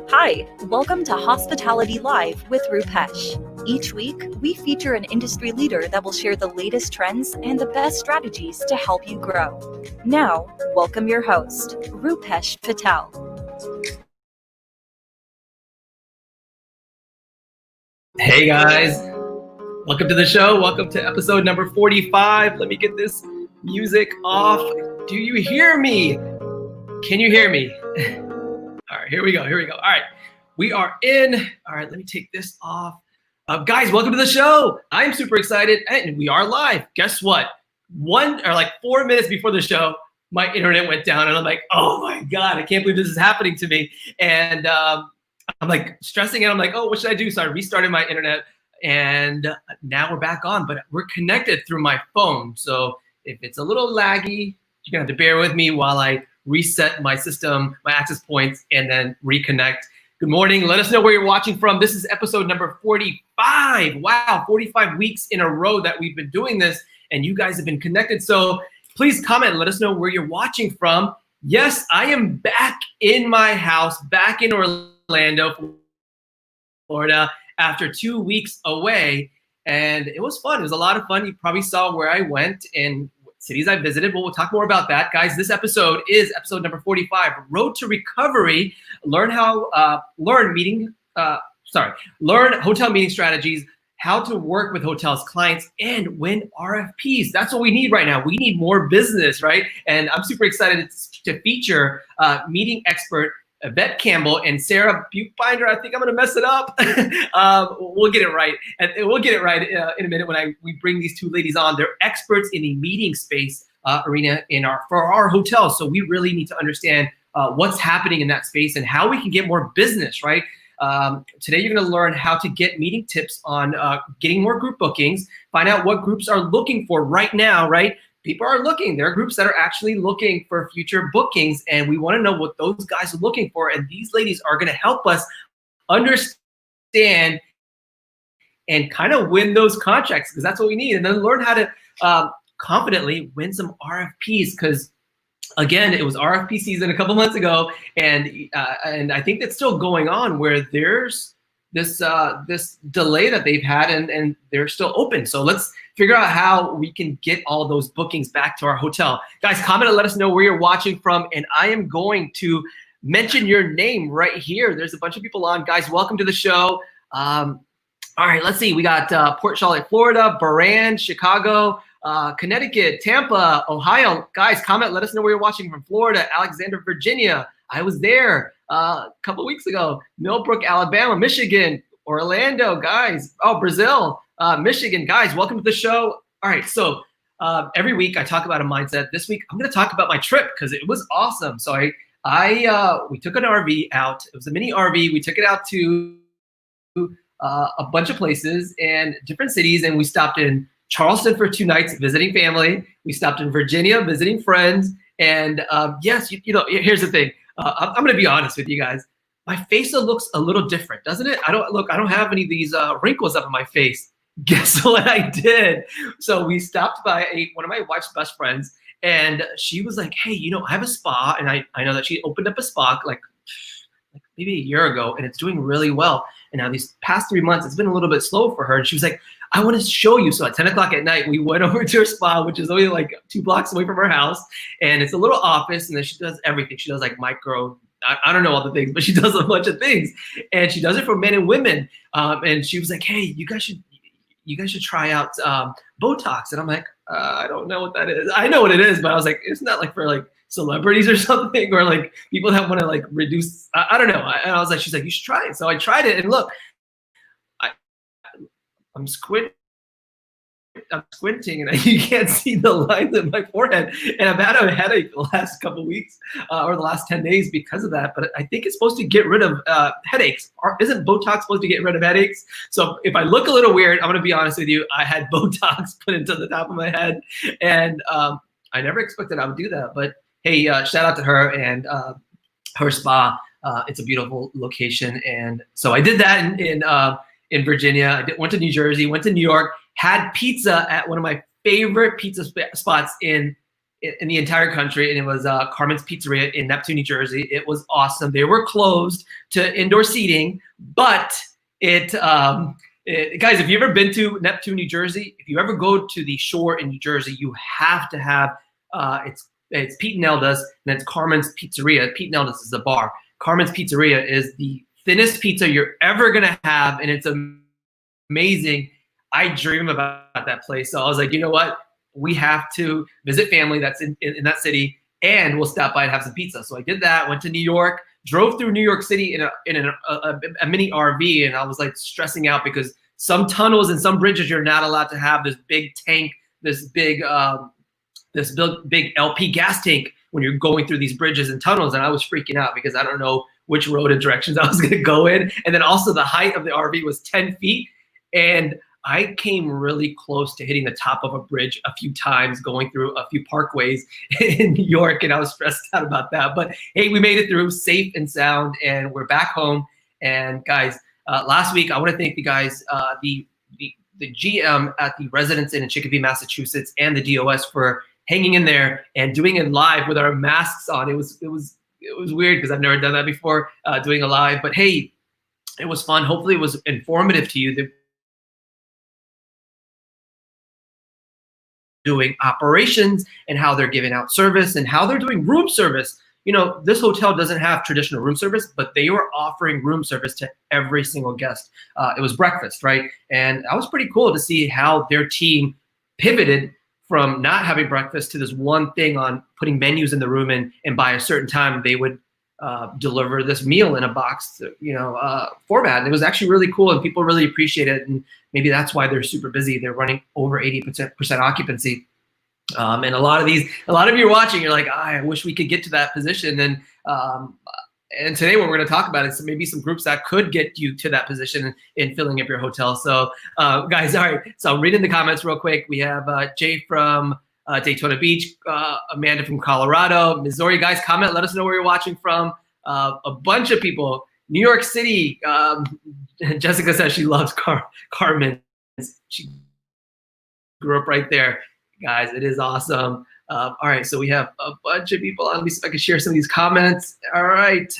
Hi, welcome to Hospitality Live with Rupesh. Each week, we feature an industry leader that will share the latest trends and the best strategies to help you grow. Now, welcome your host, Rupesh Patel. Hey guys, welcome to the show. Welcome to episode number 45. Let me get this music off. Do you hear me? Can you hear me? All right, here we go. All right, we are in. All right, let me take this off. Guys, welcome to the show. I'm super excited, and we are live. Guess what? 4 minutes before the show, my internet went down, and I'm like, oh my God, I can't believe this is happening to me. And I'm like stressing out. I'm like, oh, what should I do? So I restarted my internet, and now we're back on, but we're connected through my phone. So if it's a little laggy, you're gonna have to bear with me while I reset my system, my access points, and then reconnect. Good morning. Let us know where you're watching from. This is episode number 45. Wow, 45 weeks in a row that we've been doing this, and you guys have been connected. So please comment. Let us know where you're watching from. Yes, I am back in my house, back in Orlando, Florida, after 2 weeks away, and it was fun. It was a lot of fun. You probably saw where I went and cities I visited, but we'll talk more about that. Guys, this episode is episode number 45, Road to Recovery. Learn hotel meeting strategies, how to work with hotels, clients, and win RFPs. That's what we need right now. We need more business, right? And I'm super excited to feature meeting expert Yvette Campbell and Sarah Buchbinder. I think I'm gonna mess it up. We'll get it right, and we'll get it right in a minute when we bring these two ladies on. They're experts in the meeting space arena for our hotels. So we really need to understand what's happening in that space and how we can get more business, right? Today you're gonna learn how to get meeting tips on getting more group bookings, find out what groups are looking for right now, right? People are looking. There are groups that are actually looking for future bookings, and we want to know what those guys are looking for. And these ladies are going to help us understand and kind of win those contracts, because that's what we need. And then learn how to confidently win some RFPs, because again, it was RFP season a couple months ago, and I think that's still going on, where there's this delay that they've had, and they're still open. So let's figure out how we can get all those bookings back to our hotel. Guys, comment and let us know where you're watching from, and I am going to mention your name right here. There's a bunch of people on. Guys, welcome to the show. All right, let's see. We got Port Charlotte, Florida, Baran, Chicago, Connecticut, Tampa, Ohio. Guys, comment, let us know where you're watching from. Florida, Alexandria, Virginia. I was there a couple of weeks ago. Millbrook, Alabama, Michigan, Orlando, guys. Oh, Brazil, Michigan. Guys, welcome to the show. All right, so every week I talk about a mindset. This week I'm going to talk about my trip, because it was awesome. So we took an RV out. It was a mini RV. We took it out to a bunch of places and different cities, and we stopped in Charleston for 2 nights visiting family. We stopped in Virginia visiting friends. And yes, you know, here's the thing. I'm going to be honest with you guys. My face looks a little different, doesn't it? I don't have any of these wrinkles up in my face. Guess what I did? So we stopped by one of my wife's best friends, and she was like, hey, you know, I have a spa, and I know that she opened up a spa like maybe a year ago, and it's doing really well. And now these past 3 months, it's been a little bit slow for her. And she was like, I want to show you. So at 10 o'clock at night, we went over to her spa, which is only like 2 blocks away from her house. And it's a little office, and then she does everything. She does like micro, I don't know all the things, but she does a bunch of things. And she does it for men and women. And she was like, hey, you guys should try out Botox. And I'm like, I don't know what that is. I know what it is, but I was like, it's not like for like celebrities or something, or like people that want to like reduce, I don't know. And I was like, she's like, you should try it. So I tried it, and look, I'm squinting, and you can't see the lines in my forehead. And I've had a headache the last couple of weeks or the last 10 days because of that. But I think it's supposed to get rid of headaches. Isn't Botox supposed to get rid of headaches? So if I look a little weird, I'm going to be honest with you. I had Botox put into the top of my head, and I never expected I would do that. But hey, shout out to her and her spa. It's a beautiful location. And so I did that in in Virginia. I went to New Jersey, went to New York, had pizza at one of my favorite pizza spots in the entire country, and it was Carmen's Pizzeria in Neptune, New Jersey. It was awesome. They were closed to indoor seating, but guys, if you've ever been to Neptune, New Jersey, if you ever go to the shore in New Jersey, you have to have it's Pete and Nelda's, and it's Carmen's Pizzeria. Pete and Nelda's is the bar. Carmen's Pizzeria is the thinnest pizza you're ever gonna have, and it's amazing. I dream about that place, so I was like, you know what? We have to visit family that's in that city, and we'll stop by and have some pizza. So I did that. Went to New York, drove through New York City in a mini RV, and I was like stressing out because some tunnels and some bridges you're not allowed to have this big tank, this big LP gas tank when you're going through these bridges and tunnels. And I was freaking out because I don't know which road and directions I was going to go in. And then also the height of the RV was 10 feet. And I came really close to hitting the top of a bridge a few times, going through a few parkways in New York, and I was stressed out about that. But hey, we made it through safe and sound, and we're back home. And guys, last week I want to thank the guys, the GM at the Residence Inn in Chicopee, Massachusetts, and the DOS for hanging in there and doing it live with our masks on. It was weird because I've never done that before, doing a live. But hey, it was fun. Hopefully, it was informative to you. Doing operations and how they're giving out service and how they're doing room service. You know, this hotel doesn't have traditional room service, but they were offering room service to every single guest. It was breakfast, right? And that was pretty cool to see how their team pivoted from not having breakfast to this one thing on putting menus in the room, and by a certain time they would deliver this meal in a box, format. And it was actually really cool, and people really appreciate it. And maybe that's why they're super busy. They're running over 80% occupancy. And a lot of you are watching, you're like, I wish we could get to that position. And today what we're going to talk about is maybe some groups that could get you to that position in filling up your hotel. So guys, all right. So I'm reading the comments real quick. We have Jay from Daytona Beach, Amanda from Colorado, Missouri. Guys, comment, let us know where you're watching from. A bunch of people, New York City. Jessica says she loves Carmen. She grew up right there. Guys, it is awesome. All right, so we have a bunch of people. Let me see if I can share some of these comments. All right.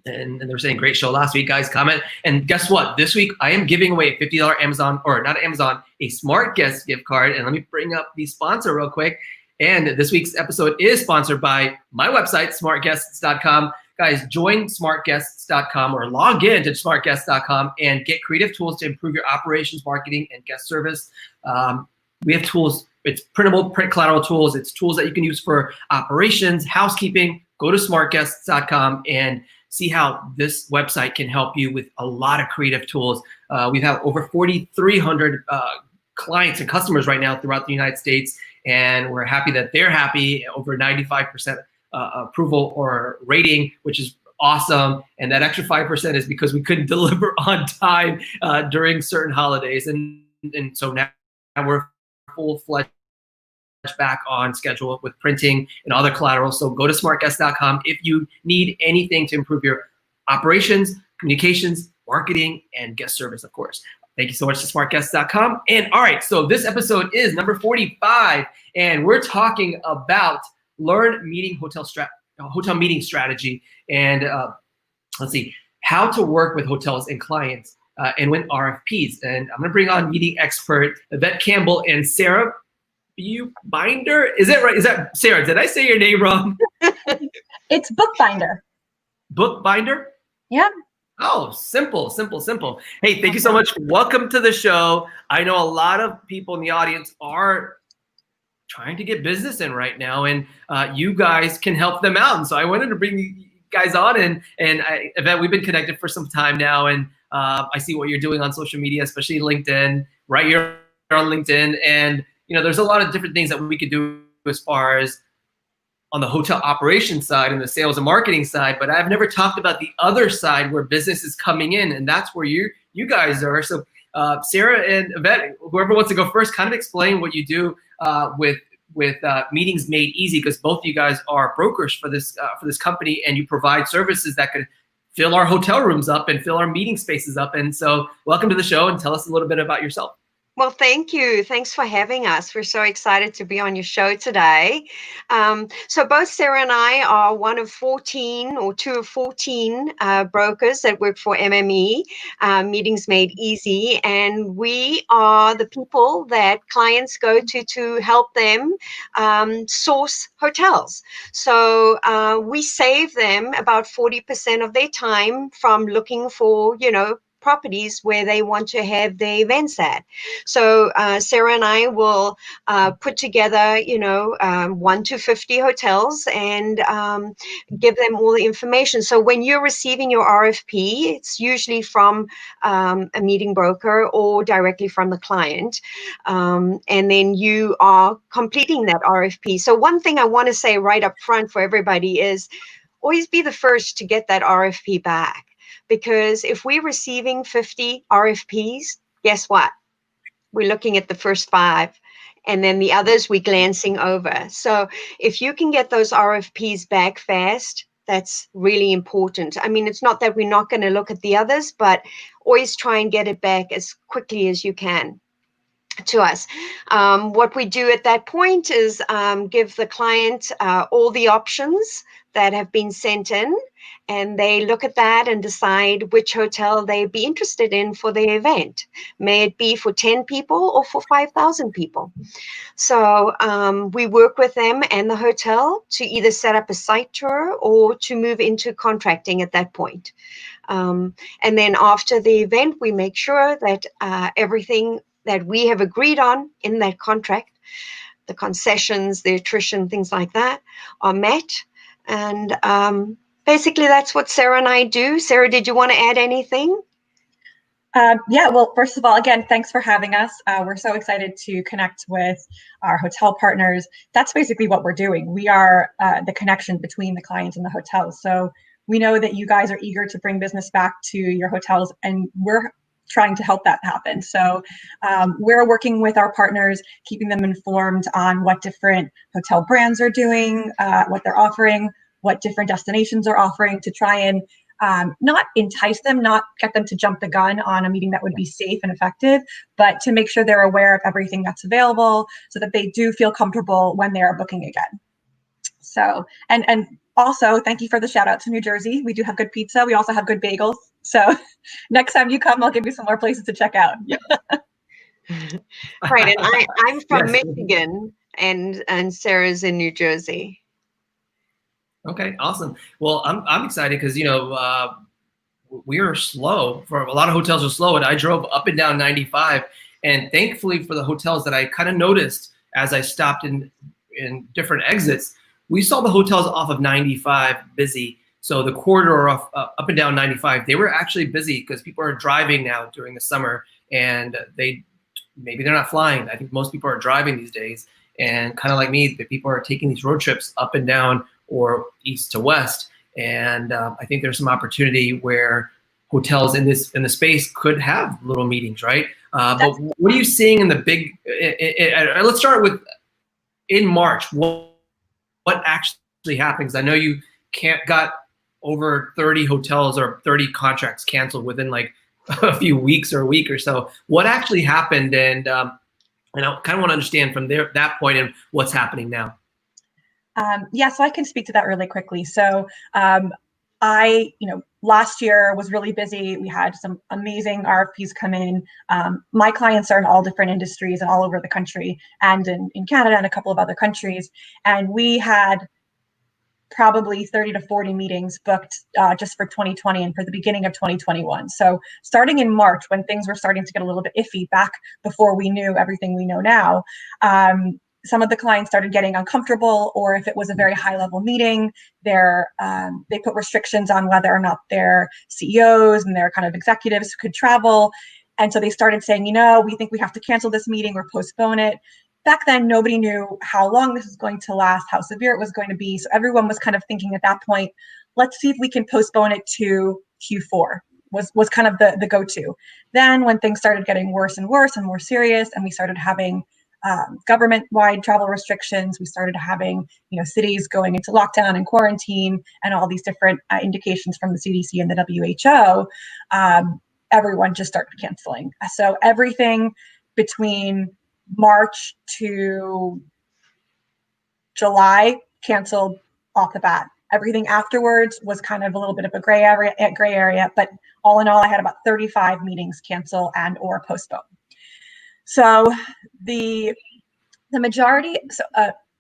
And they're saying great show last week, guys. Comment. And guess what? This week I am giving away a $50 Amazon, or not Amazon, a Smart Guest gift card. And let me bring up the sponsor real quick. And this week's episode is sponsored by my website, smartguests.com. Guys, join smartguests.com or log in to smartguests.com and get creative tools to improve your operations, marketing, and guest service. We have tools. It's printable, print collateral tools. It's tools that you can use for operations, housekeeping. Go to smartguests.com and see how this website can help you with a lot of creative tools. We have over 4,300 clients and customers right now throughout the United States, and we're happy that they're happy. Over 95% approval or rating, which is awesome. And that extra 5% is because we couldn't deliver on time during certain holidays, and so now we're full-fledged back on schedule with printing and other collateral. So go to smartguest.com if you need anything to improve your operations, communications, marketing, and guest service, of course. Thank you so much to smartguest.com. And all right, so this episode is number 45, and we're talking about hotel meeting strategy, and let's see, how to work with hotels and clients and win RFPs. And I'm gonna bring on meeting expert Yvette Campbell and Sarah Buchbinder. Is that right? Is that Sarah? Did I say your name wrong? It's Buchbinder. Buchbinder? Yeah. Oh, simple. Hey, thank you so much. Welcome to the show. I know a lot of people in the audience are trying to get business in right now, and you guys can help them out. And so I wanted to bring you guys on, and Yvette, we've been connected for some time now, and I see what you're doing on social media, especially LinkedIn, right? You're on LinkedIn, and there's a lot of different things that we could do as far as on the hotel operations side and the sales and marketing side, but I've never talked about the other side where business is coming in, and that's where you guys are. So Sarah and Yvette, whoever wants to go first, kind of explain what you do with Meetings Made Easy, because both of you guys are brokers for this company, and you provide services that could fill our hotel rooms up and fill our meeting spaces up. And so welcome to the show, and tell us a little bit about yourself. Well, thank you. Thanks for having us. We're so excited to be on your show today. So both Sarah and I are one of 14 or two of 14 brokers that work for MME, Meetings Made Easy. And we are the people that clients go to help them source hotels. So we save them about 40% of their time from looking for, properties where they want to have their events at. So Sarah and I will put together, 1 to 50 hotels and give them all the information. So when you're receiving your RFP, it's usually from a meeting broker or directly from the client. And then you are completing that RFP. So one thing I want to say right up front for everybody is always be the first to get that RFP back. Because if we're receiving 50 RFPs, guess what? We're looking at the first 5, and then the others we're glancing over. So if you can get those RFPs back fast, that's really important. I mean, it's not that we're not going to look at the others, but always try and get it back as quickly as you can to us. What we do at that point is give the client all the options that have been sent in, and they look at that and decide which hotel they'd be interested in for the event. May it be for 10 people or for 5,000 people. So we work with them and the hotel to either set up a site tour or to move into contracting at that point. And then after the event, we make sure that everything that we have agreed on in that contract, the concessions, the attrition, things like that, are met. And basically, that's what Sarah and I do. Sarah, did you want to add anything? Yeah, well, first of all, again, thanks for having us. We're so excited to connect with our hotel partners. That's basically what we're doing. We are the connection between the clients and the hotels. So we know that you guys are eager to bring business back to your hotels, and we're trying to help that happen. So we're working with our partners, keeping them informed on what different hotel brands are doing, what they're offering, what different destinations are offering, to try and not entice them, not get them to jump the gun on a meeting that would be safe and effective, but to make sure they're aware of everything that's available so that they do feel comfortable when they are booking again. So, and also, thank you for the shout out to New Jersey. We do have good pizza. We also have good bagels. So next time you come, I'll give you some more places to check out. Right, and I'm from Yes. Michigan, and Sarah's in New Jersey. Okay, awesome. Well, I'm excited because we are slow. For a lot of hotels are slow, and I drove up and down 95, and thankfully for the hotels that I kind of noticed as I stopped in different exits, we saw the hotels off of 95 busy. So the corridor up and down 95, they were actually busy because people are driving now during the summer, and maybe they're not flying. I think most people are driving these days, and kind of like me, the people are taking these road trips up and down or east to west. And I think there's some opportunity where hotels in the space could have little meetings, right? But what are you seeing in the big? Let's start with in March. What actually happens? I know you got over 30 hotels or 30 contracts canceled within like a few weeks or a week or so. What actually happened? And I kind of want to understand from that point and what's happening now. Yeah, so I can speak to that really quickly. So last year was really busy. We had some amazing RFPs come in. My clients are in all different industries and all over the country, and in Canada and a couple of other countries. And we had probably 30 to 40 meetings booked just for 2020 and for the beginning of 2021. So starting in March, when things were starting to get a little bit iffy back before we knew everything we know now, some of the clients started getting uncomfortable, or if it was a very high level meeting, they put restrictions on whether or not their CEOs and their kind of executives could travel. And so they started saying, we think we have to cancel this meeting or postpone it. Back then, nobody knew how long this was going to last, how severe it was going to be. So everyone was kind of thinking at that point, let's see if we can postpone it to Q4 was kind of the go-to. Then when things started getting worse and worse and more serious, and we started having government-wide travel restrictions. We started having, cities going into lockdown and quarantine, and all these different indications from the CDC and the WHO. Everyone just started canceling. So everything between March to July canceled off the bat. Everything afterwards was kind of a little bit of a gray area, but all in all, I had about 35 meetings cancel and or postpone. So the majority,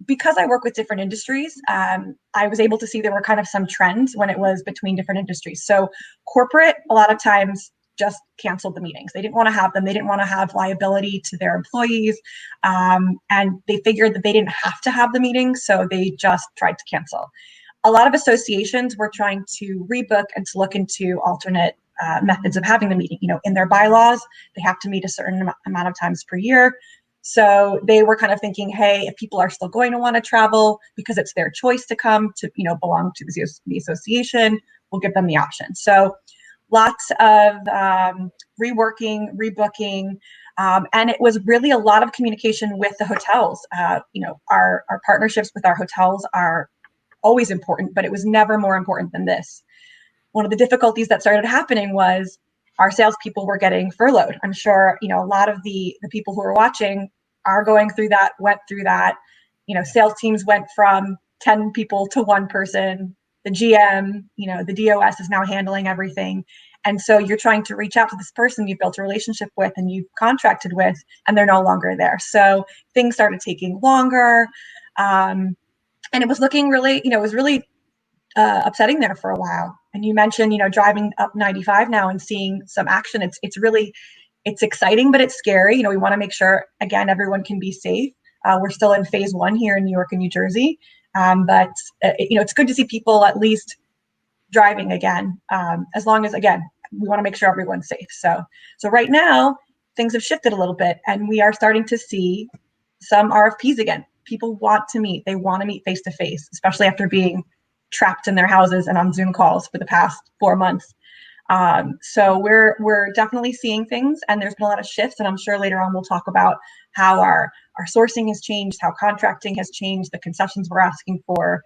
because I work with different industries, I was able to see there were kind of some trends when it was between different industries. So corporate, a lot of times, just canceled the meetings. They didn't want to have them. They didn't want to have liability to their employees. And they figured that they didn't have to have the meetings, so they just tried to cancel. A lot of associations were trying to rebook and to look into alternate methods of having the meeting. In their bylaws, they have to meet a certain amount of times per year. So they were kind of thinking, hey, if people are still going to want to travel because it's their choice to come to, belong to the association, we'll give them the option. So lots of reworking, rebooking, and it was really a lot of communication with the hotels. Our partnerships with our hotels are always important, but it was never more important than this. One of the difficulties that started happening was our salespeople were getting furloughed. I'm sure, a lot of the people who are watching are going through that, went through that. Sales teams went from 10 people to one person. The GM, the DOS is now handling everything. And so you're trying to reach out to this person you've built a relationship with and you've contracted with, and they're no longer there. So things started taking longer. And it was looking really, it was really upsetting there for a while. And you mentioned, driving up 95 now and seeing some action. It's exciting, but it's scary. We want to make sure, again, everyone can be safe. We're still in phase 1 here in New York and New Jersey. But it's good to see people at least driving again, as long as, again, we want to make sure everyone's safe. So right now, things have shifted a little bit, and we are starting to see some RFPs again. People want to meet. They want to meet face-to-face, especially after being trapped in their houses and on Zoom calls for the past 4 months. So we're definitely seeing things, and there's been a lot of shifts, and I'm sure later on we'll talk about how our sourcing has changed, how contracting has changed, the concessions we're asking for.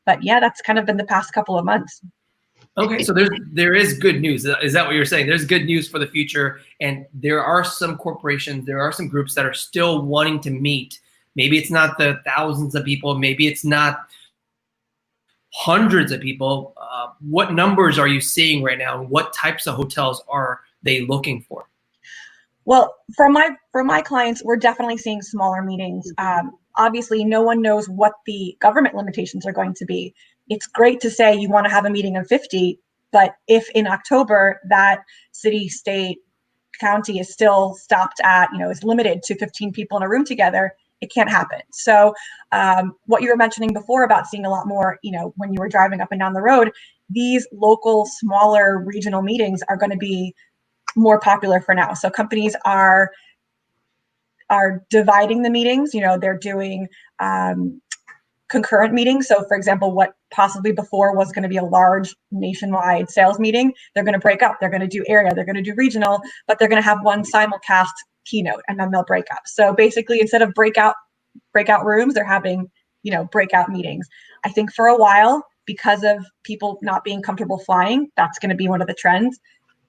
But yeah, that's kind of been the past couple of months. Okay, so there is good news. Is that what you're saying? There's good news for the future, and there are some corporations, there are some groups that are still wanting to meet. Maybe it's not the thousands of people, maybe it's not hundreds of people. What numbers are you seeing right now? What types of hotels are they looking for? Well, for my clients, we're definitely seeing smaller meetings. Obviously, no one knows what the government limitations are going to be. It's great to say you want to have a meeting of 50, but if in October that city, state, county is still stopped at, is limited to 15 people in a room together, it can't happen. So what you were mentioning before about seeing a lot more, when you were driving up and down the road, these local, smaller regional meetings are going to be more popular for now. So companies are dividing the meetings. They're doing concurrent meetings. So for example, what possibly before was going to be a large nationwide sales meeting, they're going to break up. They're going to do area, they're going to do regional, but they're going to have one simulcast keynote, and then they'll break up. So basically, instead of breakout rooms, they're having, breakout meetings. I think for a while, because of people not being comfortable flying, that's going to be one of the trends.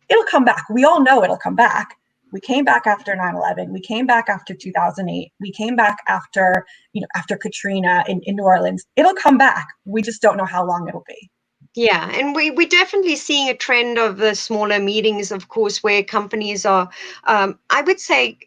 It'll come back. We all know it'll come back. We came back after 9/11. We came back after 2008. We came back after, after Katrina in New Orleans. It'll come back. We just don't know how long it'll be. Yeah, and we're definitely seeing a trend of the smaller meetings, of course, where companies are, I would say,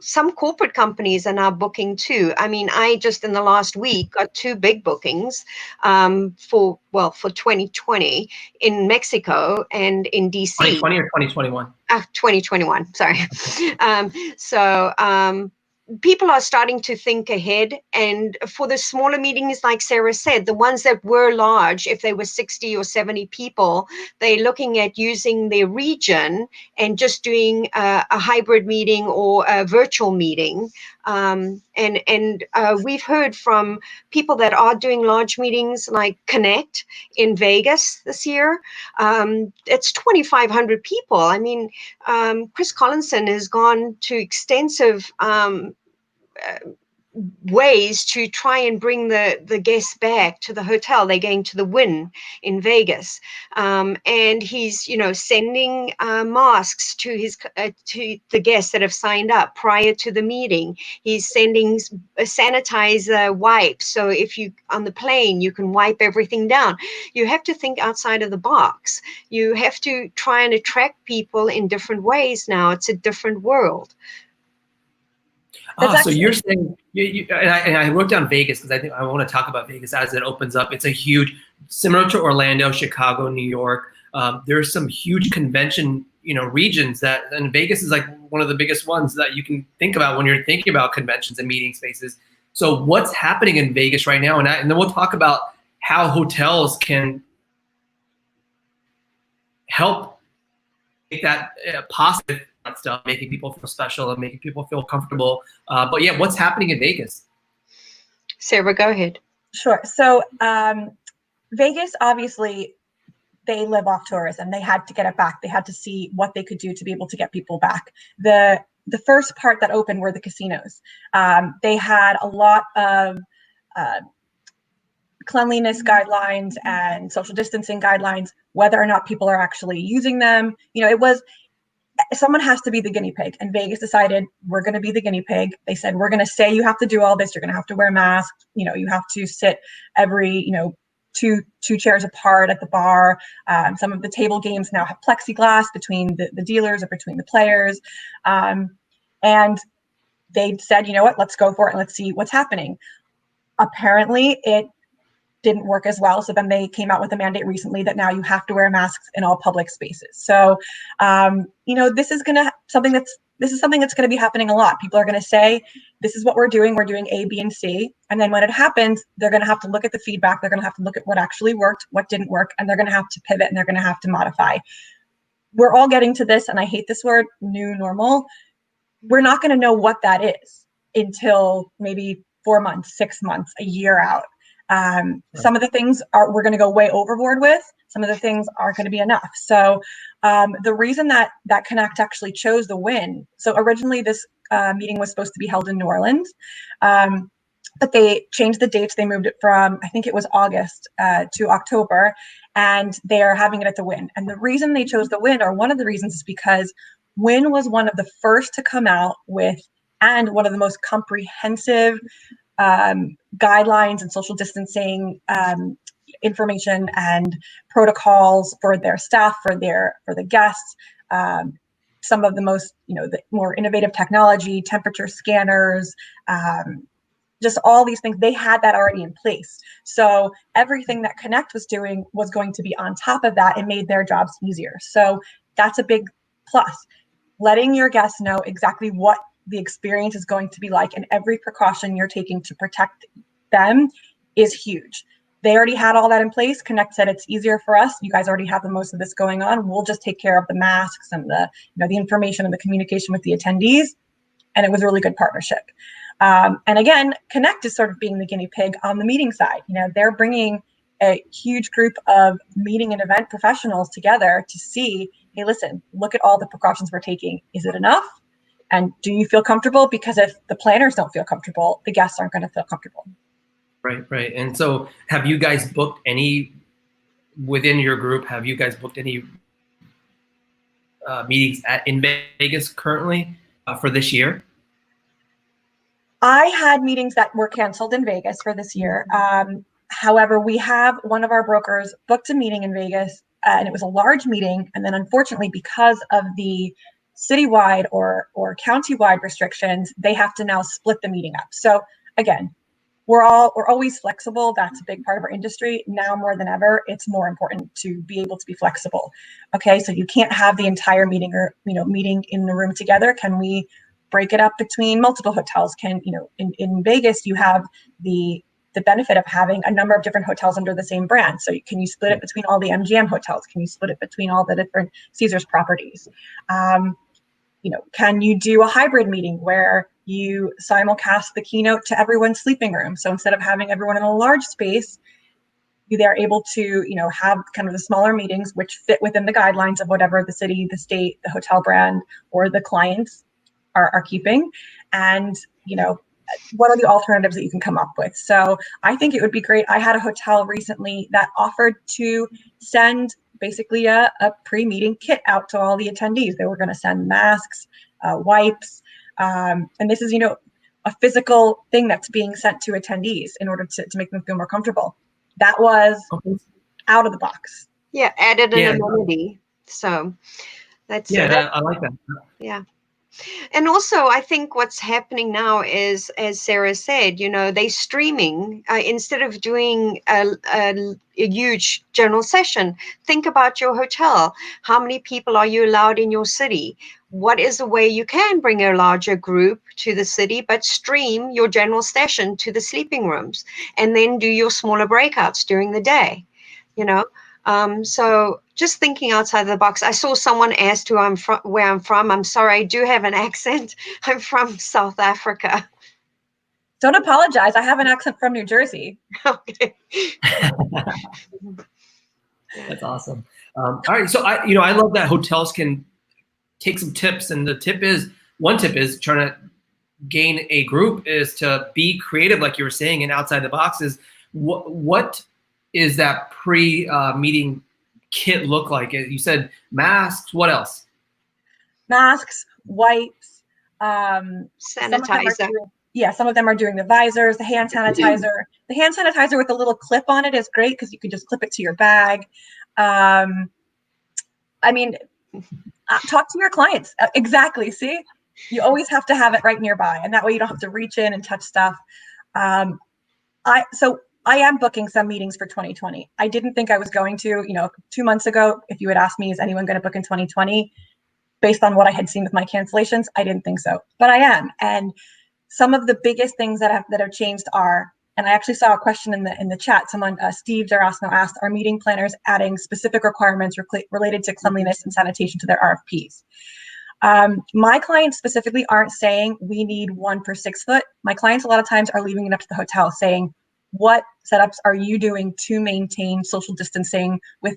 some corporate companies are now booking too. I mean, I just in the last week got 2 big bookings for 2020 in Mexico and in DC. 2020 or 2021? 2021, sorry. People are starting to think ahead, and for the smaller meetings, like Sarah said, the ones that were large, if they were 60 or 70 people, they're looking at using their region and just doing a hybrid meeting or a virtual meeting. We've heard from people that are doing large meetings like Connect in Vegas this year. It's 2,500 people. I mean, Chris Collinson has gone to extensive ways to try and bring the guests back to the hotel. They're going to the Wynn in Vegas, and he's sending masks to his to the guests that have signed up prior to the meeting. He's sending sanitizer wipes, so if you on the plane you can wipe everything down. You have to think outside of the box. You have to try and attract people in different ways now. It's a different world. So you're saying, and I wrote down Vegas because I think I want to talk about Vegas as it opens up. It's a huge, similar to Orlando, Chicago, New York. There's some huge convention, regions and Vegas is like one of the biggest ones that you can think about when you're thinking about conventions and meeting spaces. So what's happening in Vegas right now? And then we'll talk about how hotels can help make that positive stuff, making people feel special and making people feel comfortable. But yeah, what's happening in Vegas? Sarah, go ahead. Sure. So Vegas, obviously, they live off tourism. They had to get it back. They had to see what they could do to be able to get people back. The first part that opened were the casinos. They had a lot of cleanliness guidelines and social distancing guidelines, whether or not people are actually using them. It was, someone has to be the guinea pig, and Vegas decided we're going to be the guinea pig. They said, we're going to say you have to do all this. You're going to have to wear masks. You have to sit every, two chairs apart at the bar. Some of the table games now have plexiglass between the dealers or between the players. And they said, you know what, let's go for it and let's see what's happening. Apparently it didn't work as well. So then they came out with a mandate recently that now you have to wear masks in all public spaces. So, this is something that's going to be happening a lot. People are going to say, this is what we're doing A, B, and C. And then when it happens, they're going to have to look at the feedback. They're going to have to look at what actually worked, what didn't work, and they're going to have to pivot and they're going to have to modify. We're all getting to this, and I hate this word, new normal. We're not going to know what that is until maybe 4 months, 6 months, a year out. Some of the things we're going to go way overboard with. Some of the things aren't going to be enough. So the reason that Connect actually chose the Wynn, so originally this meeting was supposed to be held in New Orleans, but they changed the dates. They moved it from, I think it was August to October, and they are having it at the Wynn. And the reason they chose the Wynn, or one of the reasons, is because Wynn was one of the first to come out with, and one of the most comprehensive guidelines and social distancing information and protocols for their staff, for the guests. Some of the most, the more innovative technology, temperature scanners, just all these things, they had that already in place. So everything that Connect was doing was going to be on top of that and made their jobs easier. So that's a big plus. Letting your guests know exactly what the experience is going to be like, and every precaution you're taking to protect them is huge. They already had all that in place. Connect said it's easier for us. You guys already have the most of this going on. We'll just take care of the masks and the information and the communication with the attendees. And it was a really good partnership. And again, Connect is sort of being the guinea pig on the meeting side. They're bringing a huge group of meeting and event professionals together to see, hey, listen, look at all the precautions we're taking. Is it enough? And do you feel comfortable? Because if the planners don't feel comfortable, the guests aren't going to feel comfortable. Right. And so have you guys booked any, within your group, have you guys booked any meetings in Vegas currently for this year? I had meetings that were canceled in Vegas for this year. However, we have one of our brokers booked a meeting in Vegas, and it was a large meeting. And then unfortunately, because of the citywide or county-wide restrictions, they have to now split the meeting up. So again, we're always flexible. That's a big part of our industry. Now more than ever, it's more important to be able to be flexible. Okay, so you can't have the entire meeting or meeting in the room together. Can we break it up between multiple hotels? Can in Vegas you have the benefit of having a number of different hotels under the same brand. So can you split it between all the MGM hotels? Can you split it between all the different Caesars properties? Can you do a hybrid meeting where you simulcast the keynote to everyone's sleeping room? So instead of having everyone in a large space, they're able to, have kind of the smaller meetings, which fit within the guidelines of whatever the city, the state, the hotel brand, or the clients are keeping. And, what are the alternatives that you can come up with? So I think it would be great. I had a hotel recently that offered to send basically a pre-meeting kit out to all the attendees. They were going to send masks, wipes, and this is, a physical thing that's being sent to attendees in order to make them feel more comfortable. That was out of the box. Yeah, added an amenity. So that's I like that. Yeah. And also, I think what's happening now is, as Sarah said, they're streaming instead of doing a huge general session. Think about your hotel. How many people are you allowed in your city? What is a way you can bring a larger group to the city, but stream your general session to the sleeping rooms and then do your smaller breakouts during the day, So just thinking outside the box. I saw someone asked where I'm from. I'm sorry, I do have an accent. I'm from South Africa. Don't apologize. I have an accent from New Jersey. Okay. That's awesome. All right, so I love that hotels can take some tips, and one tip is trying to gain a group is to be creative, like you were saying, and outside the box is what is that pre-meeting kit look like? You said masks. What else? Masks, wipes, sanitizer. Some of them are doing the visors, the hand sanitizer. The hand sanitizer with a little clip on it is great because you can just clip it to your bag. Talk to your clients. Exactly. See, you always have to have it right nearby, and that way you don't have to reach in and touch stuff. I am booking some meetings for 2020. I didn't think I was going to. 2 months ago, if you had asked me, is anyone going to book in 2020? Based on what I had seen with my cancellations, I didn't think so, but I am. And some of the biggest things that have changed are, and I actually saw a question in the chat. Someone, Steve Darasno, asked, are meeting planners adding specific requirements related to cleanliness and sanitation to their RFPs? My clients specifically aren't saying we need 1 per 6 foot. My clients a lot of times are leaving it up to the hotel, saying, what setups are you doing to maintain social distancing with,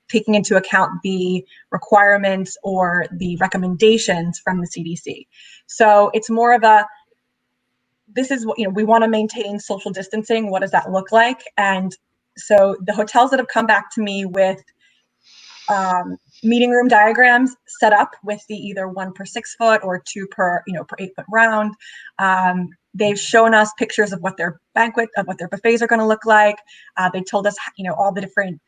taking into account the requirements or the recommendations from the CDC? So it's more of this is what, we want to maintain social distancing. What does that look like? And so the hotels that have come back to me with meeting room diagrams set up with the either 1 per 6 foot or 2 per 8 foot round. They've shown us pictures of what their buffets are going to look like. They told us, all the different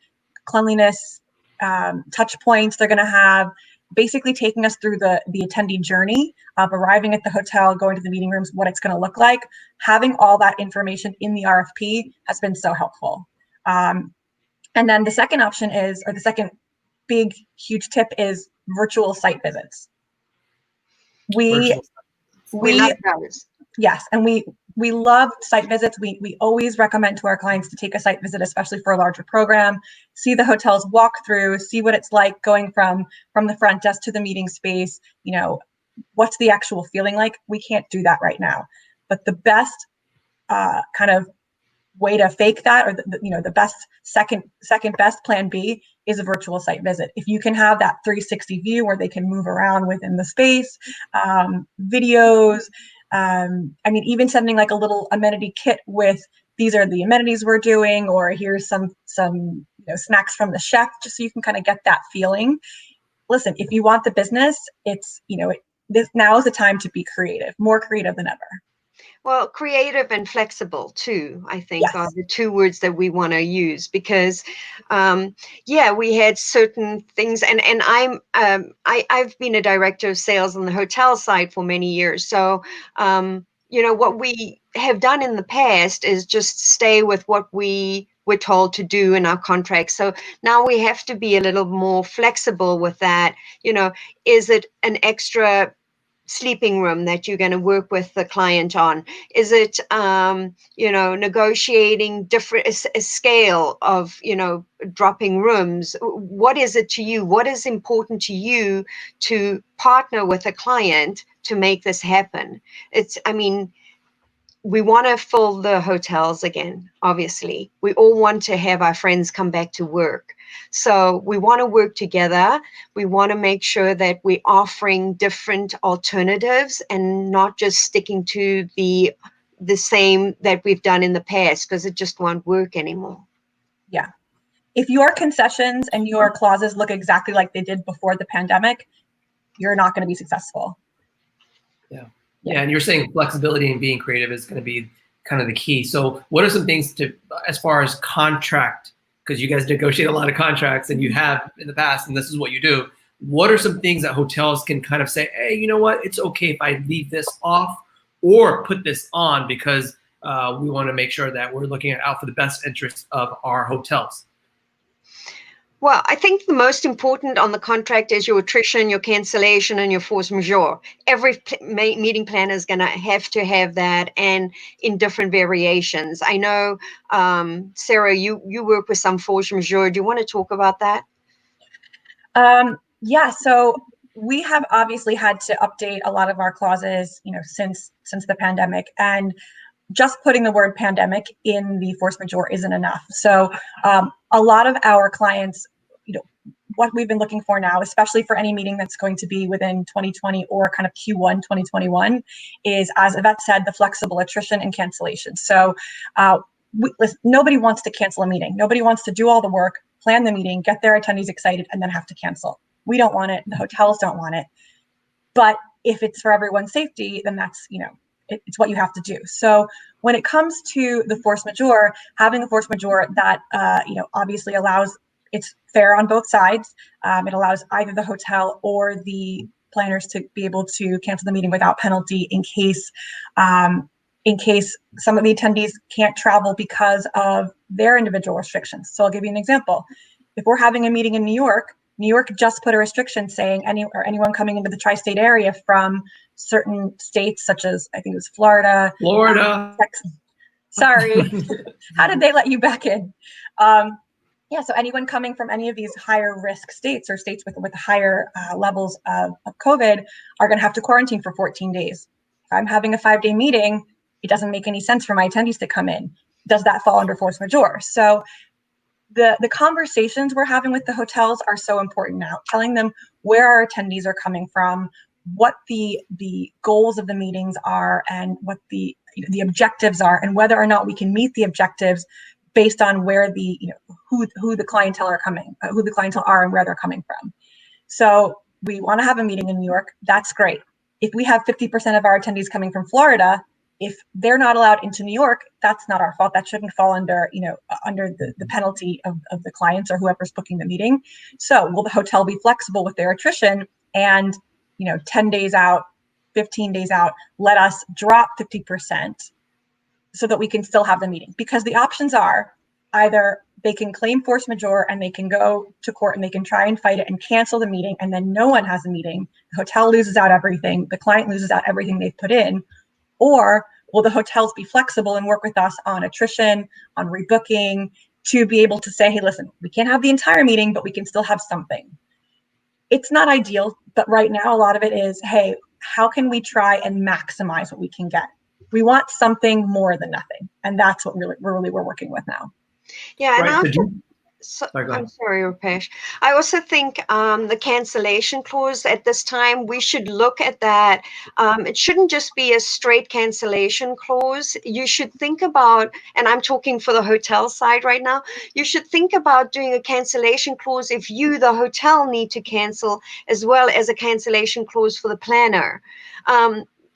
cleanliness touch points they're going to have, basically taking us through the attendee journey of arriving at the hotel, going to the meeting rooms, what it's going to look like. Having all that information in the RFP has been so helpful. And then the second option is, or the second big, huge tip is virtual site visits. We love those. Yes, and we love site visits. We always recommend to our clients to take a site visit, especially for a larger program, see the hotel's walkthrough, see what it's like going from the front desk to the meeting space. What's the actual feeling like? We can't do that right now. But the best kind of way to fake that, or the best second best plan B, is a virtual site visit. If you can have that 360 view where they can move around within the space, videos, even sending like a little amenity kit with, these are the amenities we're doing, or here's some snacks from the chef, just so you can kind of get that feeling. Listen, if you want the business, it's this now is the time to be creative, more creative than ever. Well, creative and flexible too, I think, yes, are the 2 words that we want to use, because, we had certain things, and I've been a director of sales on the hotel side for many years. So, what we have done in the past is just stay with what we were told to do in our contracts. So now we have to be a little more flexible with that. Is it an extra sleeping room that you're going to work with the client on? Is it negotiating different a scale of dropping rooms? What is it to you? What is important to you to partner with a client to make this happen? we want to fill the hotels again, obviously. We all want to have our friends come back to work. So we want to work together. We want to make sure that we're offering different alternatives and not just sticking to the same that we've done in the past, because it just won't work anymore. Yeah. If your concessions and your clauses look exactly like they did before the pandemic, you're not going to be successful. Yeah, and you're saying flexibility and being creative is going to be kind of the key. So what are some things to, as far as contract, because you guys negotiate a lot of contracts and you have in the past, and this is what you do. What are some things that hotels can kind of say, hey, you know what, it's okay if I leave this off or put this on, because we want to make sure that we're looking out for the best interests of our hotels? Well, I think the most important on the contract is your attrition, your cancellation, and your force majeure. Every meeting planner is going to have that, and in different variations. I know, Sarah, you work with some force majeure. Do you want to talk about that? Yeah, so we have obviously had to update a lot of our clauses, since the pandemic, and just putting the word pandemic in the force majeure isn't enough. So a lot of our clients, what we've been looking for now, especially for any meeting that's going to be within 2020 or kind of Q1 2021, is, as Yvette said, the flexible attrition and cancellation. So nobody wants to cancel a meeting. Nobody wants to do all the work, plan the meeting, get their attendees excited, and then have to cancel. We don't want it. The hotels don't want it. But if it's for everyone's safety, then that's, it's what you have to do. So when it comes to the force majeure, having a force majeure that, obviously allows, it's fair on both sides. It allows either the hotel or the planners to be able to cancel the meeting without penalty in case some of the attendees can't travel because of their individual restrictions. So I'll give you an example. If we're having a meeting in New York just put a restriction saying anyone coming into the tri-state area from certain states, such as, I think it was Florida, Texas. Sorry, how did they let you back in? So anyone coming from any of these higher risk states or states with higher levels of COVID are going to have to quarantine for 14 days. If I'm having a 5-day meeting, it doesn't make any sense for my attendees to come in. Does that fall under force majeure? So the conversations we're having with the hotels are so important now, telling them where our attendees are coming from, what the goals of the meetings are, and what the objectives are, and whether or not we can meet the objectives based on where who the clientele are coming, who the clientele are and where they're coming from. So we want to have a meeting in New York. That's great. If we have 50% of our attendees coming from Florida, if they're not allowed into New York, that's not our fault. That shouldn't fall under, under the penalty of the clients or whoever's booking the meeting. So will the hotel be flexible with their attrition and, 10 days out, 15 days out, let us drop 50% so that we can still have the meeting? Because the options are either they can claim force majeure and they can go to court and they can try and fight it and cancel the meeting, and then no one has a meeting. The hotel loses out everything. The client loses out everything they've put in. Or will the hotels be flexible and work with us on attrition, on rebooking, to be able to say, hey, listen, we can't have the entire meeting, but we can still have something. It's not ideal, but right now a lot of it is, hey, how can we try and maximize what we can get? We want something more than nothing. And that's what we're working with now. Yeah, and right, I'm sorry, Rupesh. I also think the cancellation clause at this time, we should look at that. It shouldn't just be a straight cancellation clause. You should think about, and I'm talking for the hotel side right now, you should think about doing a cancellation clause if you, the hotel, need to cancel, as well as a cancellation clause for the planner.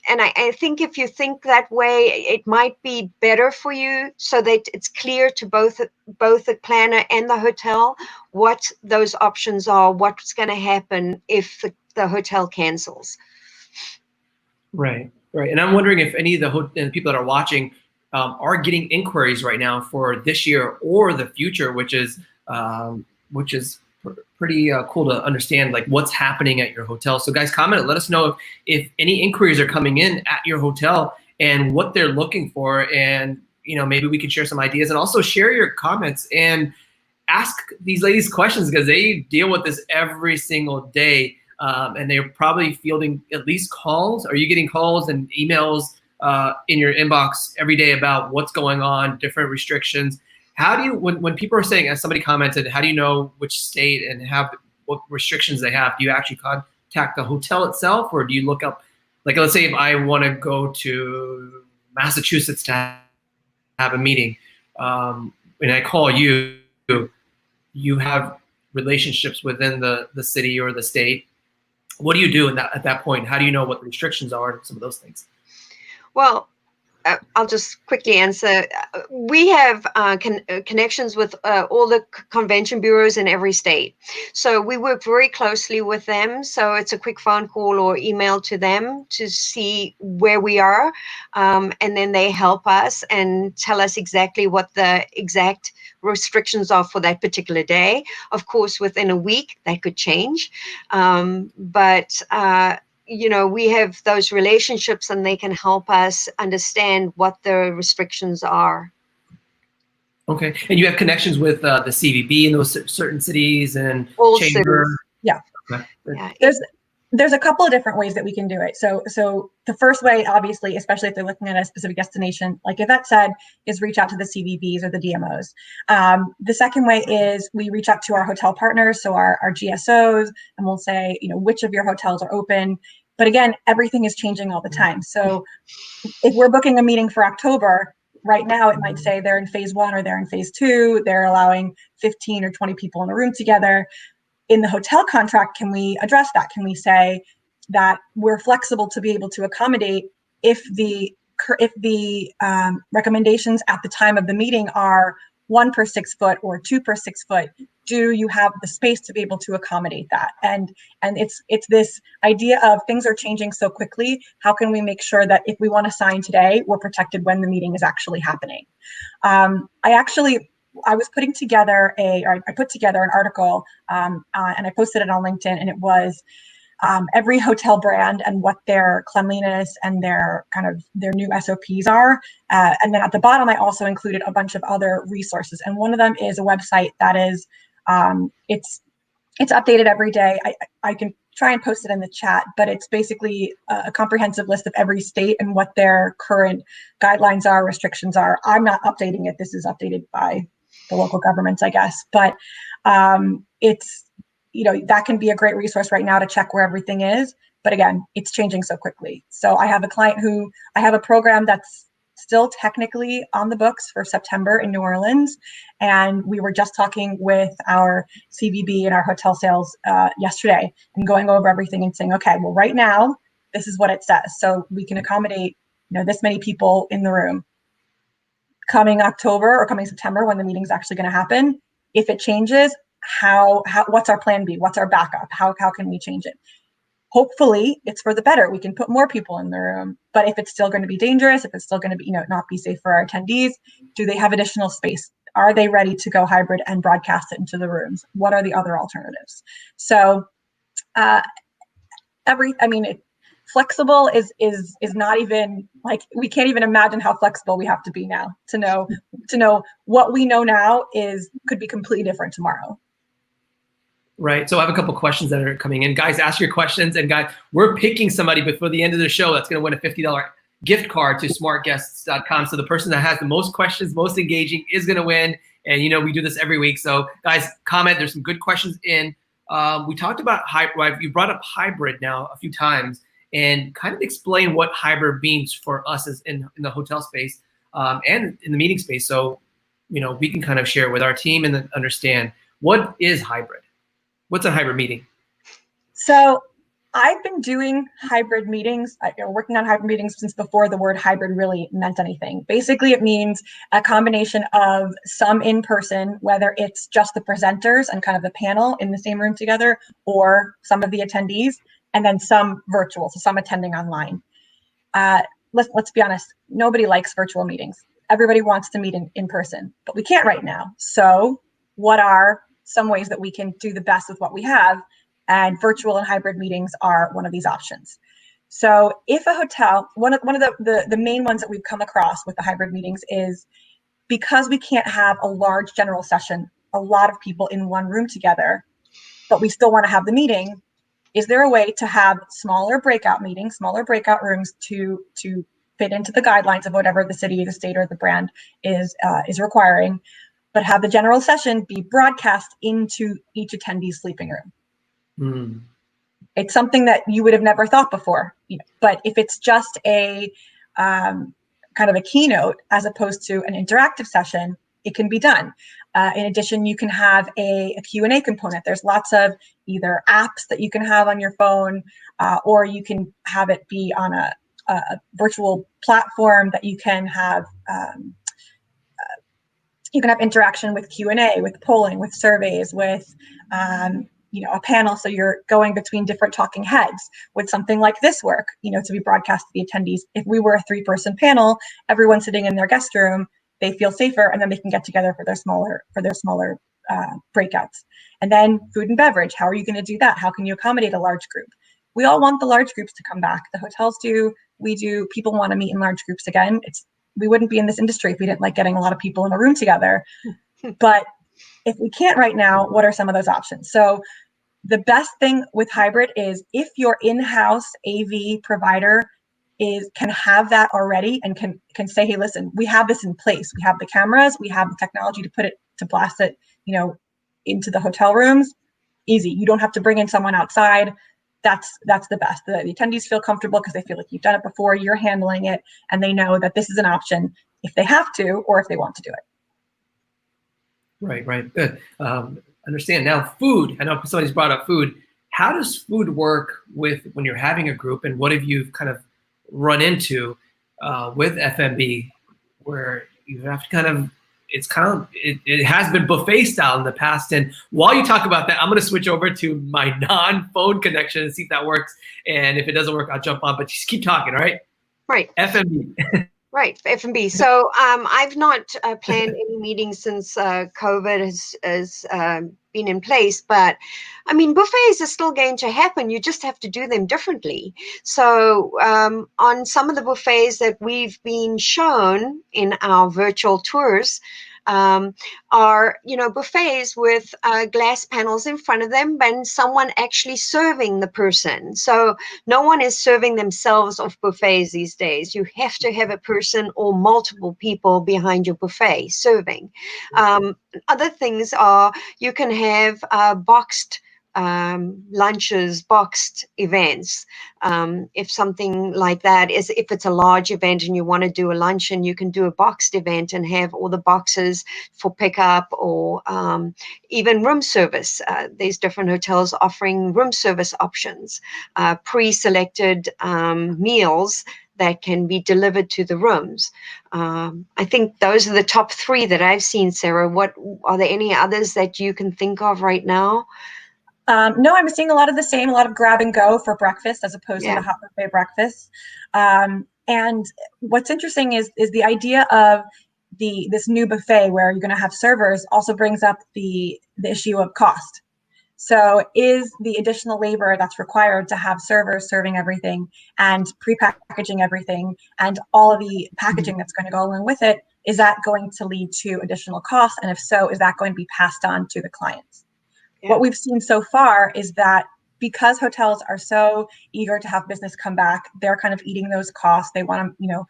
And I think if you think that way, it might be better for you, so that it's clear to both the planner and the hotel what those options are, what's going to happen if the hotel cancels. Right. And I'm wondering if any of the people that are watching are getting inquiries right now for this year or the future, which is pretty cool to understand, like what's happening at your hotel. So guys, comment, let us know if any inquiries are coming in at your hotel and what they're looking for, and maybe we can share some ideas, and also share your comments and ask these ladies questions, because they deal with this every single day, and they're probably fielding at least calls. Are you getting calls and emails in your inbox every day about what's going on, different restrictions. How do you, when people are saying, as somebody commented, how do you know which state and what restrictions they have? Do you actually contact the hotel itself, or do you look up, like, let's say if I want to go to Massachusetts to have a meeting, and I call you, you have relationships within the city or the state. What do you do at that point? How do you know what the restrictions are and some of those things? Well, I'll just quickly answer. We have connections with all the convention bureaus in every state. So we work very closely with them. So it's a quick phone call or email to them to see where we are. And then they help us and tell us exactly what the exact restrictions are for that particular day. Of course, within a week, that could change. But we have those relationships and they can help us understand what the restrictions are. Okay. And you have connections with the CVB in those certain cities and All chamber? cities. Yeah. Okay. Yeah. There's a couple of different ways that we can do it. So the first way, obviously, especially if they're looking at a specific destination, like Yvette said, is reach out to the CVBs or the DMOs. The second way is we reach out to our hotel partners, so our GSOs, and we'll say, which of your hotels are open. But again, everything is changing all the time. So if we're booking a meeting for October, right now it might say they're in phase 1 or they're in phase 2. They're allowing 15 or 20 people in a room together. In the hotel contract, can we address that? Can we say that we're flexible to be able to accommodate if the recommendations at the time of the meeting are 1 per 6 foot or 2 per 6 foot? Do you have the space to be able to accommodate that? And it's this idea of things are changing so quickly. How can we make sure that if we want to sign today, we're protected when the meeting is actually happening? I was putting together I put together an article and I posted it on LinkedIn, and it was every hotel brand and what their cleanliness and their new SOPs are. And then at the bottom, I also included a bunch of other resources. And one of them is a website that is, it's updated every day. I can try and post it in the chat, but it's basically a comprehensive list of every state and what their current guidelines are, restrictions are. I'm not updating it. This is updated by the local governments, I guess. But it's, that can be a great resource right now to check where everything is. But again, it's changing so quickly. So I have a program that's still technically on the books for September in New Orleans. And we were just talking with our CVB and our hotel sales yesterday and going over everything and saying, okay, well, right now, this is what it says. So we can accommodate, this many people in the room. Coming October or coming September, when the meeting's actually going to happen, if it changes, what's our plan B? What's our backup? How can we change it? Hopefully it's for the better. We can put more people in the room, but if it's still going to be dangerous, if it's still going to be, not be safe for our attendees, do they have additional space? Are they ready to go hybrid and broadcast it into the rooms? What are the other alternatives? So flexible is not even, like, we can't even imagine how flexible we have to be now to know what we know now could be completely different tomorrow. Right. So I have a couple questions that are coming in. Guys, ask your questions. And guys, we're picking somebody before the end of the show that's going to win a $50 gift card to smartguests.com. So the person that has the most questions, most engaging, is going to win. And we do this every week. So guys, comment. There's some good questions in. We talked about hybrid. You brought up hybrid now a few times, and kind of explain what hybrid means for us as in the hotel space and in the meeting space. So, we can kind of share with our team and then understand what is hybrid. What's a hybrid meeting? So I've been doing hybrid meetings, working on hybrid meetings since before the word hybrid really meant anything. Basically, it means a combination of some in-person, whether it's just the presenters and kind of the panel in the same room together, or some of the attendees, and then some virtual, so some attending online. Let's be honest, nobody likes virtual meetings. Everybody wants to meet in person, but we can't right now. So what are some ways that we can do the best with what we have? And virtual and hybrid meetings are one of these options. So if a hotel, one of the main ones that we've come across with the hybrid meetings is, because we can't have a large general session, a lot of people in one room together, but we still want to have the meeting, is there a way to have smaller breakout meetings, smaller breakout rooms to fit into the guidelines of whatever the city, the state, or the brand is requiring, but have the general session be broadcast into each attendee's sleeping room. Mm. It's something that you would have never thought before, but if it's just a kind of a keynote as opposed to an interactive session, it can be done. In addition, you can have a Q&A component. There's lots of either apps that you can have on your phone, or you can have it be on a virtual platform that you can have interaction with Q&A, with polling, with surveys, with a panel, so you're going between different talking heads. Would something like this work, to be broadcast to the attendees? If we were a 3-person panel, everyone sitting in their guest room, they feel safer, and then they can get together for their smaller breakouts. And then food and beverage, how are you going to do that? How can you accommodate a large group? We all want the large groups to come back. The hotels do, we do, people want to meet in large groups again. We wouldn't be in this industry if we didn't like getting a lot of people in a room together. But if we can't right now, what are some of those options? So the best thing with hybrid is if your in-house AV provider can have that already and can say, hey, listen, we have this in place. We have the cameras, we have the technology to blast it, into the hotel rooms. Easy. You don't have to bring in someone outside. That's the best. The attendees feel comfortable because they feel like you've done it before, you're handling it, and they know that this is an option if they have to or if they want to do it. Right. Good. Understand. Now, food. I know somebody's brought up food. How does food work when you're having a group, and what have you kind of run into with FMB, where you have to it has been buffet style in the past. And while you talk about that, I'm going to switch over to my non-phone connection and see if that works. And if it doesn't work, I'll jump on, but just keep talking. All right. Right. FMB. Right, F&B. So I've not planned any meetings since COVID has been in place, but I mean, buffets are still going to happen. You just have to do them differently. So on some of the buffets that we've been shown in our virtual tours, are buffets with glass panels in front of them and someone actually serving the person. So no one is serving themselves off buffets these days. You have to have a person or multiple people behind your buffet serving. Other things are you can have boxed lunches, boxed events. If something like that if it's a large event and you want to do a luncheon, you can do a boxed event and have all the boxes for pickup, or even room service. There's different hotels offering room service options, pre-selected meals that can be delivered to the rooms. I think those are the top 3 that I've seen, Sarah. What are there any others that you can think of right now? No, I'm seeing a lot of the same, a lot of grab and go for breakfast as opposed to the hot buffet breakfast. And what's interesting is the idea of this new buffet where you're going to have servers also brings up the issue of cost. So is the additional labor that's required to have servers serving everything and pre-packaging everything and all of the packaging that's going to go along with it, is that going to lead to additional costs? And if so, is that going to be passed on to the clients? Yeah. What we've seen so far is that because hotels are so eager to have business come back, they're kind of eating those costs. They want to,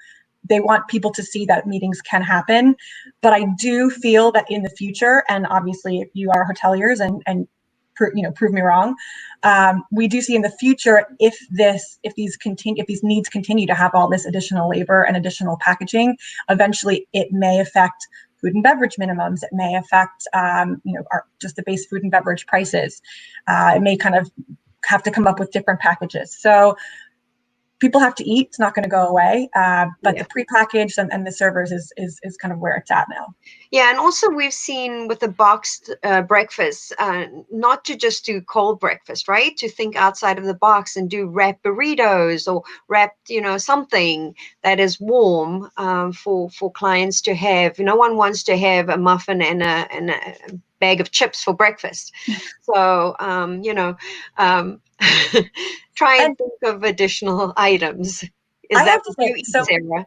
they want people to see that meetings can happen. But I do feel that in the future, and obviously if you are hoteliers and prove me wrong, we do see in the future, if these needs continue to have all this additional labor and additional packaging, eventually it may affect food and beverage minimums. It may affect, just the base food and beverage prices. It may kind of have to come up with different packages. So people have to eat. It's not going to go away. But the prepackaged and the servers is kind of where it's at now. Yeah, and also we've seen with the boxed breakfast, not to just do cold breakfast, right? To think outside of the box and do wrapped burritos or wrapped, something that is warm for clients to have. No one wants to have a muffin and a bag of chips for breakfast. So, try and think of additional items. Is that what you eat, Sarah?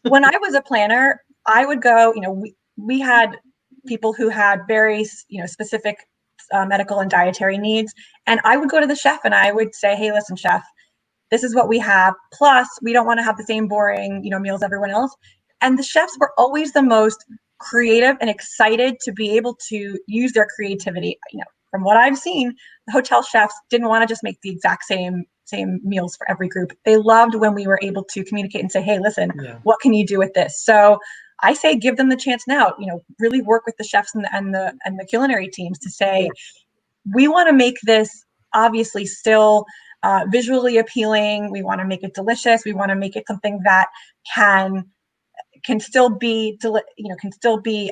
When I was a planner, I would go, we had people who had very, specific medical and dietary needs. And I would go to the chef and I would say, hey, listen, chef, This is what we have. Plus, we don't want to have the same boring, meals everyone else. And the chefs were always the most creative and excited to be able to use their creativity. From what I've seen, the hotel chefs didn't want to just make the exact same meals for every group. They loved when we were able to communicate and say, hey, listen, what can you do with this? So I say give them the chance now, really work with the chefs and the culinary teams to say, we want to make this obviously still visually appealing. We want to make it delicious. We want to make it something that can still be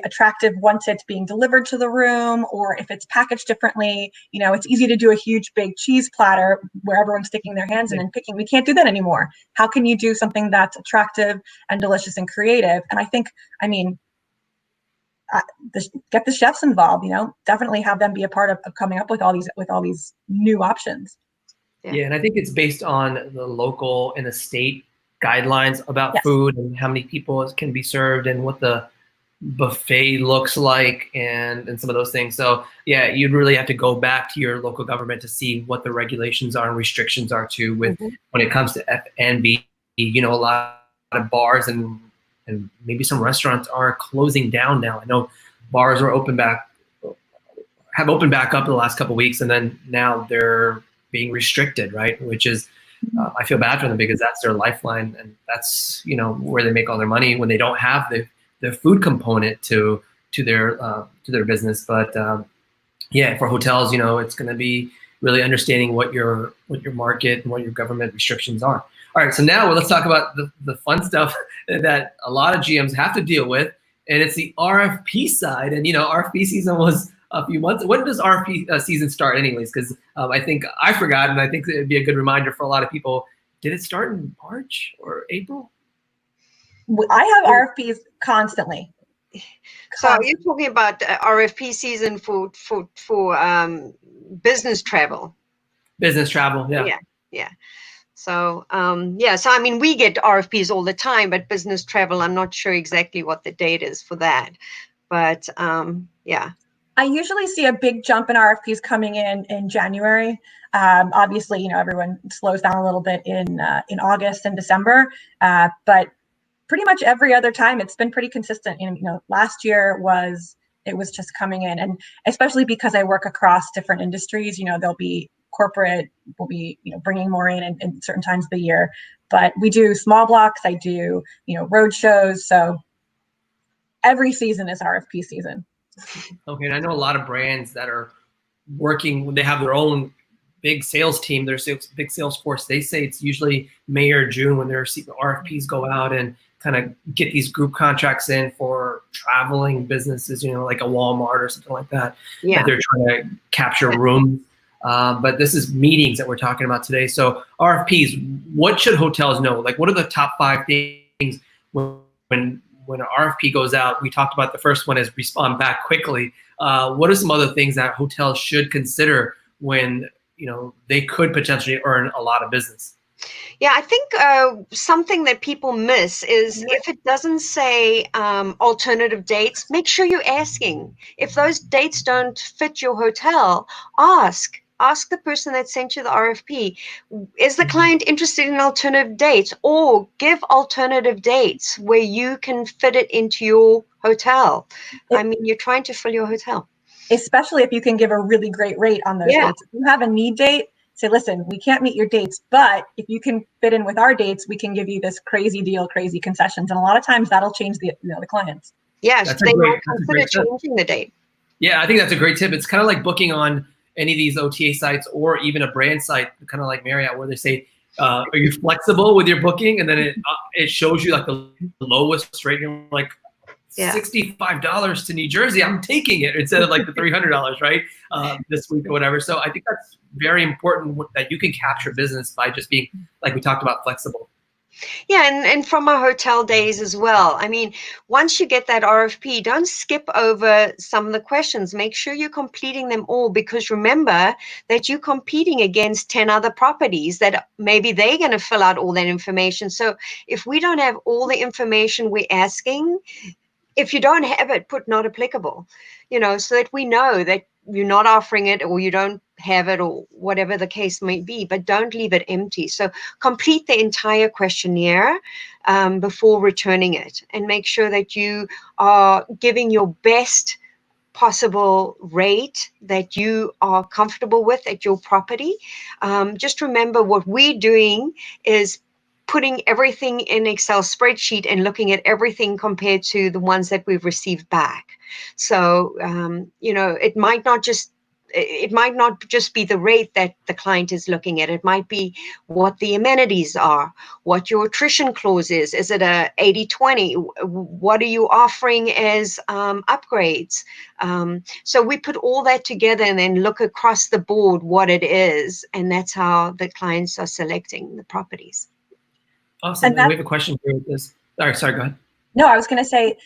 attractive once it's being delivered to the room, or if it's packaged differently. It's easy to do a huge big cheese platter where everyone's sticking their hands in and picking. We can't do that anymore. How can you do something that's attractive and delicious and creative? And I think, get the chefs involved, definitely have them be a part of coming up with all these new options. Yeah, and I think it's based on the local and the state guidelines about food and how many people can be served and what the buffet looks like and some of those things. So yeah, you'd really have to go back to your local government to see what the regulations are and restrictions are too with when it comes to F&B. A lot of bars and maybe some restaurants are closing down now. I know bars are have opened back up in the last couple of weeks, and then now they're being restricted, right? Which is, I feel bad for them because that's their lifeline, and that's where they make all their money when they don't have the food component to their business. But yeah, for hotels, it's going to be really understanding what your market and what your government restrictions are. All right, so now let's talk about the fun stuff that a lot of GMs have to deal with, and it's the RFP side. And RFP season was a few months. When does RFP season start anyways? Because I think I forgot, and I think it'd be a good reminder for a lot of people. Did it start in March or April? I have RFPs constantly. So you're talking about RFP season for business travel. Business travel, yeah. So so we get RFPs all the time, but business travel, I'm not sure exactly what the date is for that. But yeah. I usually see a big jump in RFPs coming in January. Obviously, everyone slows down a little bit in August and December, but pretty much every other time it's been pretty consistent. Last year it was just coming in, and especially because I work across different industries. There'll be corporate will be bringing more in certain times of the year, but we do small blocks. I do road shows, so every season is RFP season. Okay, and I know a lot of brands that are working, they have their own big sales team, big sales force. They say it's usually May or June when their RFPs go out and kind of get these group contracts in for traveling businesses, like a Walmart or something like that. Yeah. That they're trying to capture rooms. But this is meetings that we're talking about today. So RFPs, what should hotels know? Like, what are the top 5 things when an RFP goes out? We talked about the first one is respond back quickly. What are some other things that hotels should consider when they could potentially earn a lot of business? Yeah, I think something that people miss is if it doesn't say alternative dates, make sure you're asking. If those dates don't fit your hotel, ask the person that sent you the RFP, is the client interested in alternative dates, or give alternative dates where you can fit it into your hotel. You're trying to fill your hotel. Especially if you can give a really great rate on those dates. If you have a need date, say, listen, we can't meet your dates, but if you can fit in with our dates, we can give you this crazy deal, crazy concessions. And a lot of times that'll change the clients. Yes, they might consider changing the date. Yeah, I think that's a great tip. It's kind of like booking on any of these OTA sites or even a brand site, kind of like Marriott, where they say, are you flexible with your booking? And then it shows you like the lowest rate. You're like, $65 to New Jersey, I'm taking it instead of like the $300, right? This week or whatever. So I think that's very important that you can capture business by just being, like we talked about, flexible. Yeah, and from our hotel days as well. Once you get that RFP, don't skip over some of the questions. Make sure you're completing them all, because remember that you're competing against 10 other properties that maybe they're going to fill out all that information. So if we don't have all the information we're asking, if you don't have it, put not applicable, so that we know that you're not offering it, or you don't have it, or whatever the case may be, but don't leave it empty. So complete the entire questionnaire before returning it, and make sure that you are giving your best possible rate that you are comfortable with at your property. Just remember, what we're doing is putting everything in Excel spreadsheet and looking at everything compared to the ones that we've received back. So, it might not just be the rate that the client is looking at. It might be what the amenities are, what your attrition clause is. Is it a 80-20? What are you offering as upgrades? So we put all that together and then look across the board what it is, and that's how the clients are selecting the properties. Awesome. And we have a question here with this. Sorry, go ahead. No, I was going to say,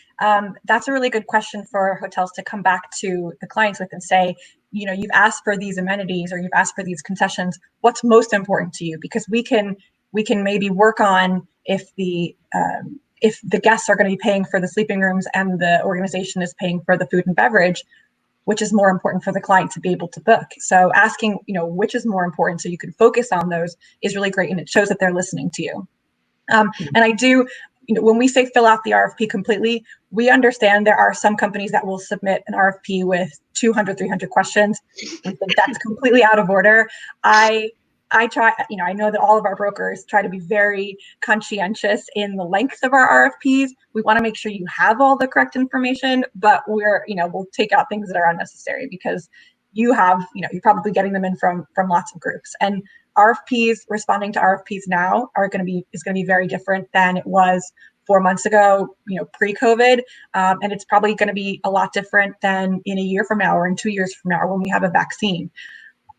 that's a really good question for hotels to come back to the clients with and say, you've asked for these amenities or you've asked for these concessions. What's most important to you? Because we can maybe work on if the guests are going to be paying for the sleeping rooms and the organization is paying for the food and beverage, which is more important for the client to be able to book. So asking, which is more important so you can focus on those is really great, and it shows that they're listening to you. And I do, when we say fill out the RFP completely, we understand there are some companies that will submit an RFP with 200, 300 questions. We think that's completely out of order. I try, I know that all of our brokers try to be very conscientious in the length of our RFPs. We want to make sure you have all the correct information, but we'll take out things that are unnecessary, because you're probably getting them in from lots of groups. And RFPs, responding to RFPs now is going to be very different than it was 4 months ago, pre-COVID. And it's probably going to be a lot different than in a year from now or in 2 years from now when we have a vaccine.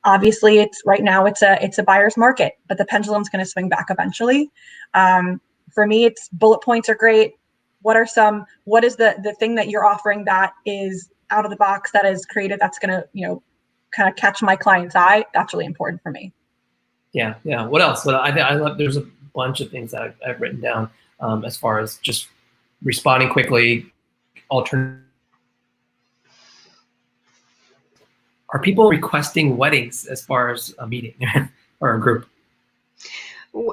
Obviously, right now it's a buyer's market, but the pendulum's going to swing back eventually. For me, it's bullet points are great. What is the thing that you're offering that is out of the box, that is creative, that's going to, kind of catch my client's eye? That's really important for me. Yeah. What else? I love. There's a bunch of things that I've written down as far as just responding quickly. Are people requesting weddings as far as a meeting or a group?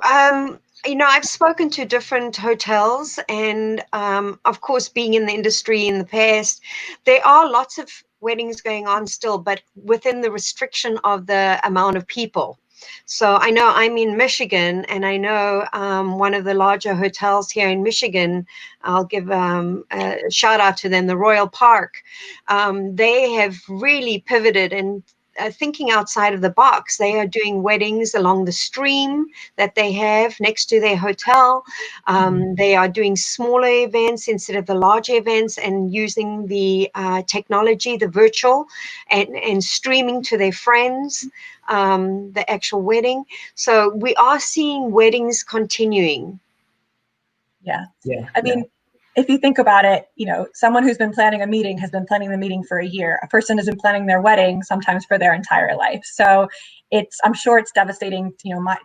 I've spoken to different hotels, and of course, being in the industry in the past, there are lots of weddings going on still, but within the restriction of the amount of people. So I know I'm in Michigan, and I know one of the larger hotels here in Michigan, I'll give a shout out to them, the Royal Park. They have really pivoted and thinking outside of the box. They are doing weddings along the stream that they have next to their hotel. They are doing smaller events instead of the larger events, and using the technology, the virtual, and streaming to their friends the actual wedding. So we are seeing weddings continuing. Yeah. I mean, if you think about it, someone who's been planning a meeting has been planning the meeting for a year. A person has been planning their wedding sometimes for their entire life. So I'm sure it's devastating.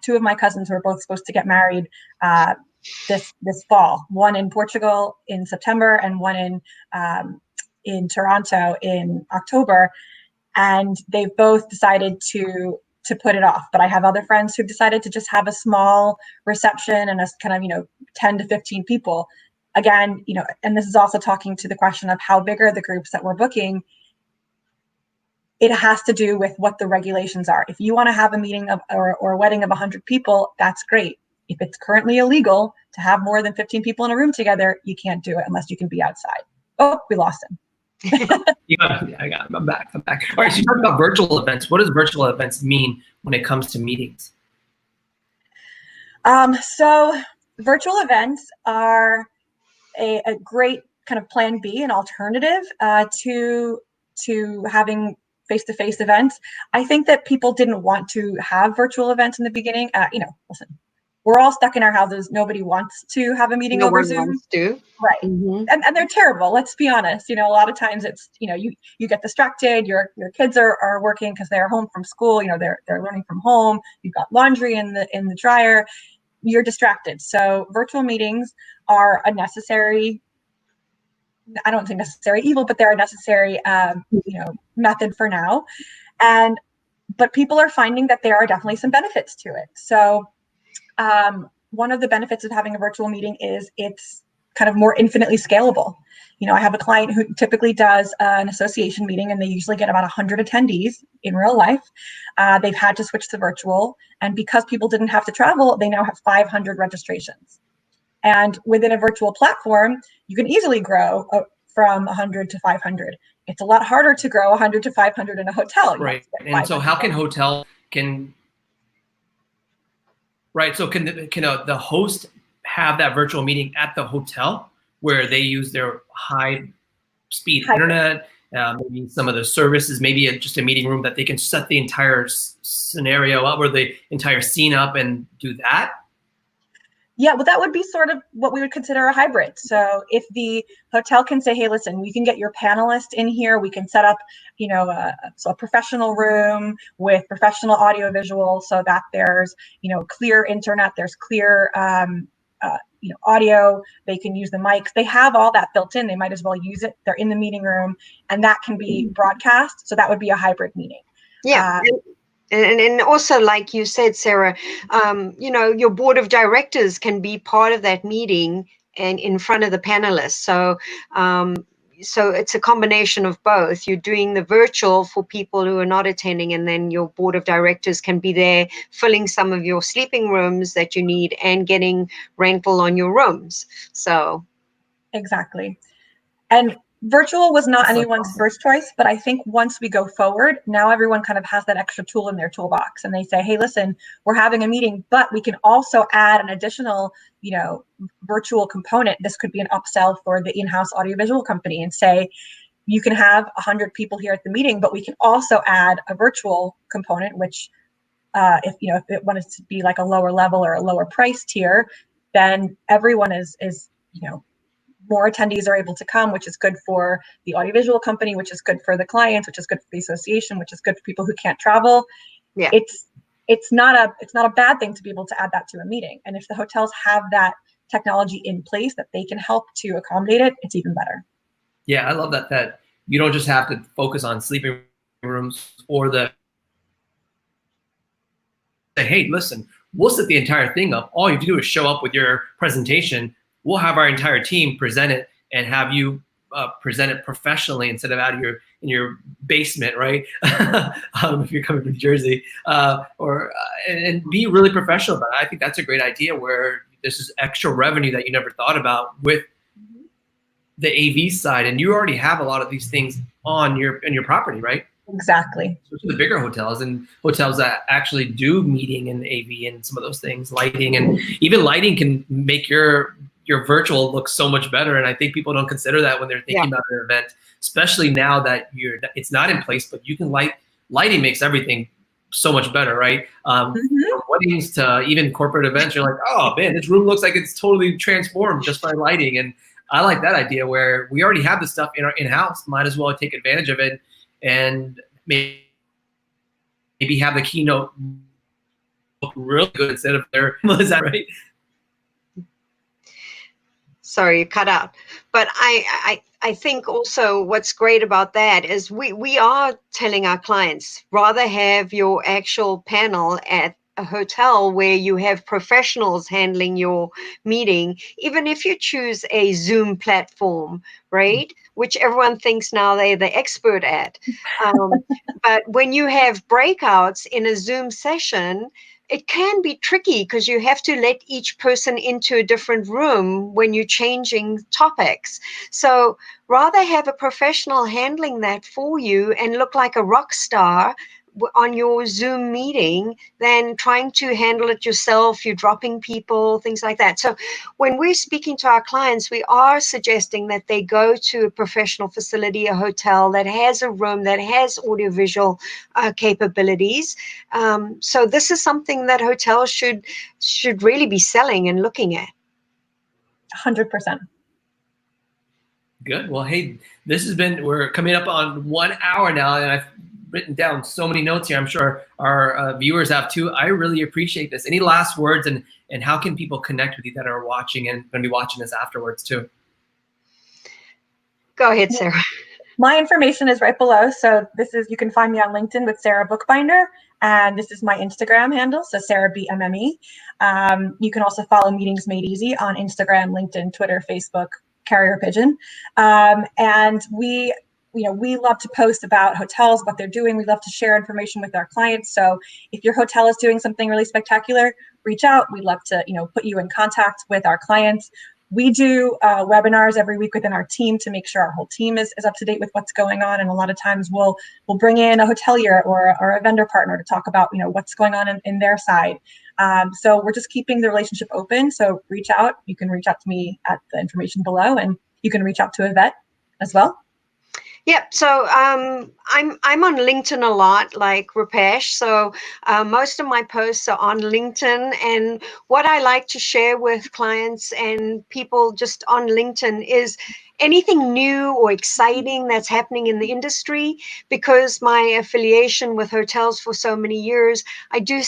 Two of my cousins were both supposed to get married this fall. One in Portugal in September, and one in Toronto in October. And they've both decided to put it off. But I have other friends who've decided to just have a small reception and a kind of 10 to 15 people. Again, and this is also talking to the question of how big are the groups that we're booking. It has to do with what the regulations are. If you want to have a meeting or a wedding of 100 people, that's great. If it's currently illegal to have more than 15 people in a room together, you can't do it unless you can be outside. Oh, we lost him. I got him. I'm back. All right, so you talked about virtual events. What does virtual events mean when it comes to meetings? So virtual events are a great kind of plan B, an alternative to having face-to-face events. I think that people didn't want to have virtual events in the beginning. Listen, we're all stuck in our houses. Nobody wants to have a meeting over Zoom. Wants to. Right. Mm-hmm. And they're terrible. Let's be honest. A lot of times it's, you get distracted. Your kids are working because they're home from school. They're learning from home. You've got laundry in the dryer. You're distracted. So virtual meetings are a necessary, I don't think necessary evil, but they're a necessary, method for now. And but people are finding that there are definitely some benefits to it. So one of the benefits of having a virtual meeting is it's kind of more infinitely scalable. I have a client who typically does an association meeting, and they usually get about 100 attendees in real life. They've had to switch to virtual, and because people didn't have to travel, they now have 500 registrations. And within a virtual platform, you can easily grow from 100 to 500. It's a lot harder to grow 100 to 500 in a hotel. Right. And so how can the host have that virtual meeting at the hotel where they use their high speed internet, maybe some of the services, maybe just a meeting room that they can set the entire scenario up or the entire scene up and do that? Yeah, well, that would be sort of what we would consider a hybrid. So if the hotel can say, hey, listen, we can get your panelist in here. We can set up, a professional room with professional audio visual so that there's, clear internet, there's clear, audio. They can use the mics. They have all that built in. They might as well use it. They're in the meeting room, and that can be broadcast. So that would be a hybrid meeting. Yeah. And also, like you said, Sarah, your board of directors can be part of that meeting and in front of the panelists. So it's a combination of both. You're doing the virtual for people who are not attending, and then your board of directors can be there filling some of your sleeping rooms that you need and getting rental on your rooms. So exactly. And virtual was not anyone's first choice, but I think once we go forward, now everyone kind of has that extra tool in their toolbox, and they say, hey, listen, we're having a meeting, but we can also add an additional, virtual component. This could be an upsell for the in-house audiovisual company, and say, you can have 100 people here at the meeting, but we can also add a virtual component, which if it wanted to be like a lower level or a lower price tier, then everyone is more attendees are able to come, which is good for the audiovisual company, which is good for the clients, which is good for the association, which is good for people who can't travel. Yeah. It's not a bad thing to be able to add that to a meeting. And if the hotels have that technology in place that they can help to accommodate it, it's even better. Yeah, I love that you don't just have to focus on sleeping rooms or say, hey, listen, we'll set the entire thing up. All you have to do is show up with your presentation. We'll have our entire team present it and have you present it professionally instead of in your basement, right? If you're coming from Jersey, and be really professional about it. I think that's a great idea where this is extra revenue that you never thought about with the AV side, and you already have a lot of these things on your property, right? Exactly. Especially the bigger hotels and hotels that actually do meeting and AV and some of those things, lighting, and even lighting can make your virtual look so much better. And I think people don't consider that when they're thinking about an event, especially now that it's not in place, but you can lighting makes everything so much better, right? From weddings to even corporate events, you're like, oh man, this room looks like it's totally transformed just by lighting. And I like that idea where we already have the stuff in-house, might as well take advantage of it and maybe have the keynote look really good instead of their, is that right? Sorry, you cut out. But I think also what's great about that is we are telling our clients, rather have your actual panel at a hotel where you have professionals handling your meeting, even if you choose a Zoom platform, right? Which everyone thinks now they're the expert at. But when you have breakouts in a Zoom session, it can be tricky because you have to let each person into a different room when you're changing topics. So rather have a professional handling that for you and look like a rock star on your Zoom meeting than trying to handle it yourself. You're dropping people, things like that. So when we're speaking to our clients, we are suggesting that they go to a professional facility, a hotel that has a room that has audiovisual capabilities. So this is something that hotels should really be selling and looking at. 100%. Good. Well, hey, we're coming up on 1 hour now, and I've written down so many notes here. I'm sure our viewers have too. I really appreciate this. Any last words, and how can people connect with you that are watching and going to be watching this afterwards too? Go ahead, Sarah. My information is right below. So you can find me on LinkedIn with Sarah Buchbinder, and this is my Instagram handle, so Sarah BMME. You can also follow Meetings Made Easy on Instagram, LinkedIn, Twitter, Facebook, Carrier Pigeon. And we love to post about hotels, what they're doing. We love to share information with our clients. So if your hotel is doing something really spectacular, reach out. We'd love to, put you in contact with our clients. We do webinars every week within our team to make sure our whole team is up to date with what's going on. And a lot of times we'll bring in a hotelier or a vendor partner to talk about, what's going on in their side. So we're just keeping the relationship open. So reach out. You can reach out to me at the information below, and you can reach out to Yvette as well. Yep. So I'm on LinkedIn a lot, like Rupesh. So most of my posts are on LinkedIn, and what I like to share with clients and people just on LinkedIn is anything new or exciting that's happening in the industry. Because my affiliation with hotels for so many years, I do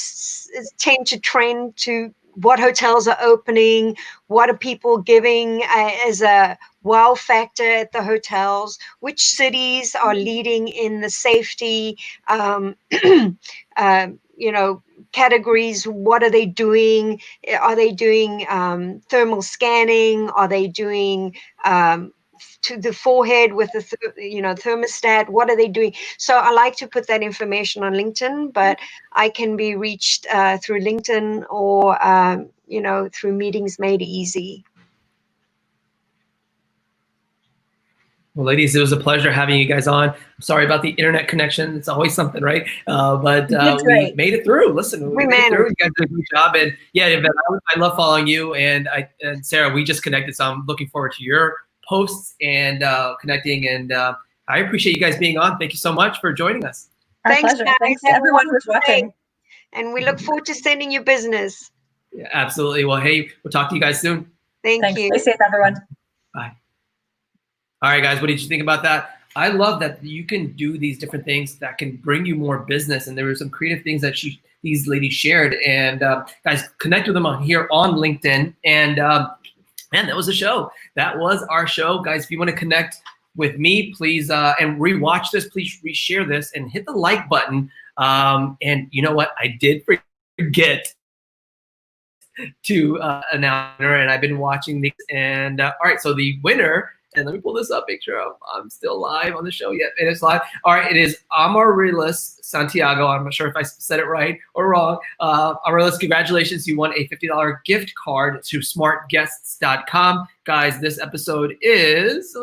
tend to trend to what hotels are opening, what are people giving as a wow factor at the hotels, which cities are leading in the safety, categories. What are they doing? Are they doing thermal scanning? Are they doing to the forehead with the thermostat? What are they doing? So I like to put that information on LinkedIn, but I can be reached through LinkedIn or through Meetings Made Easy. Well, ladies, it was a pleasure having you guys on. I'm sorry about the internet connection. It's always something, right? But we made it through. Listen, we made it through. You guys did a great job. And yeah, Yvette, I love following you. And Sarah, we just connected, so I'm looking forward to your posts and connecting. And I appreciate you guys being on. Thank you so much for joining us. Thanks, guys. Thanks to everyone for watching. And we look forward to sending you business. Yeah, absolutely. Well, hey, we'll talk to you guys soon. Thanks. Stay safe, everyone. Bye. All right, guys, what did you think about that? I love that you can do these different things that can bring you more business. And there were some creative things that these ladies shared. And guys, connect with them on LinkedIn. And man, that was the show. That was our show. Guys, if you want to connect with me, please, and rewatch this, please reshare this and hit the like button. And you know what? I did forget to announce her, and I've been watching these. And all right, so the winner, and let me pull this up, make sure I'm still live on the show yet. It is live. All right, it is Amaryllis Santiago. I'm not sure if I said it right or wrong. Amaryllis, congratulations. You won a $50 gift card to smartguests.com. Guys, this episode is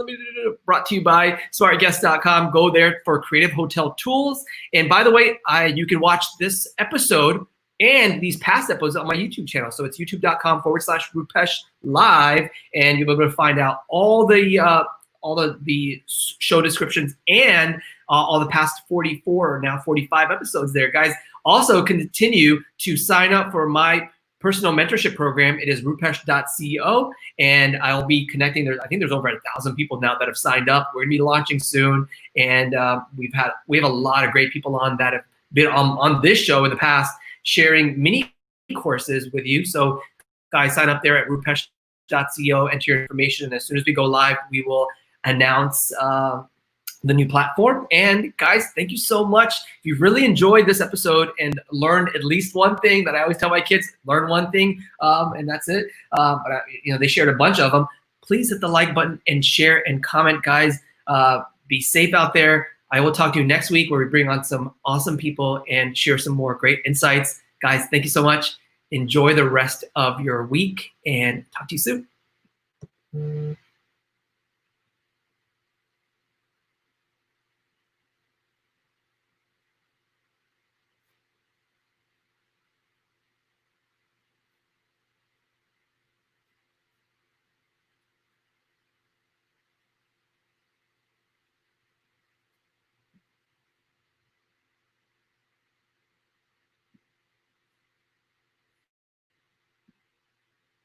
brought to you by smartguests.com. Go there for creative hotel tools. And by the way, you can watch this episode and these past episodes on my YouTube channel. So it's youtube.com/Rupesh Live, and you'll be able to find out all the show descriptions and all the past 44, now 45 episodes there, guys. Also, continue to sign up for my personal mentorship program. It is rupesh.co, and I'll be connecting. I think there's over 1,000 people now that have signed up. We're gonna be launching soon, and we have a lot of great people on that have been on this show in the past, sharing mini courses with you. So guys, sign up there at rupesh.co, enter your information, and as soon as we go live, we will announce the new platform. And guys, thank you so much. If you really enjoyed this episode and learned at least one thing that I always tell my kids, learn one thing, and that's it. But they shared a bunch of them. Please hit the like button and share and comment, guys. Be safe out there. I will talk to you next week where we bring on some awesome people and share some more great insights. Guys, thank you so much. Enjoy the rest of your week and talk to you soon.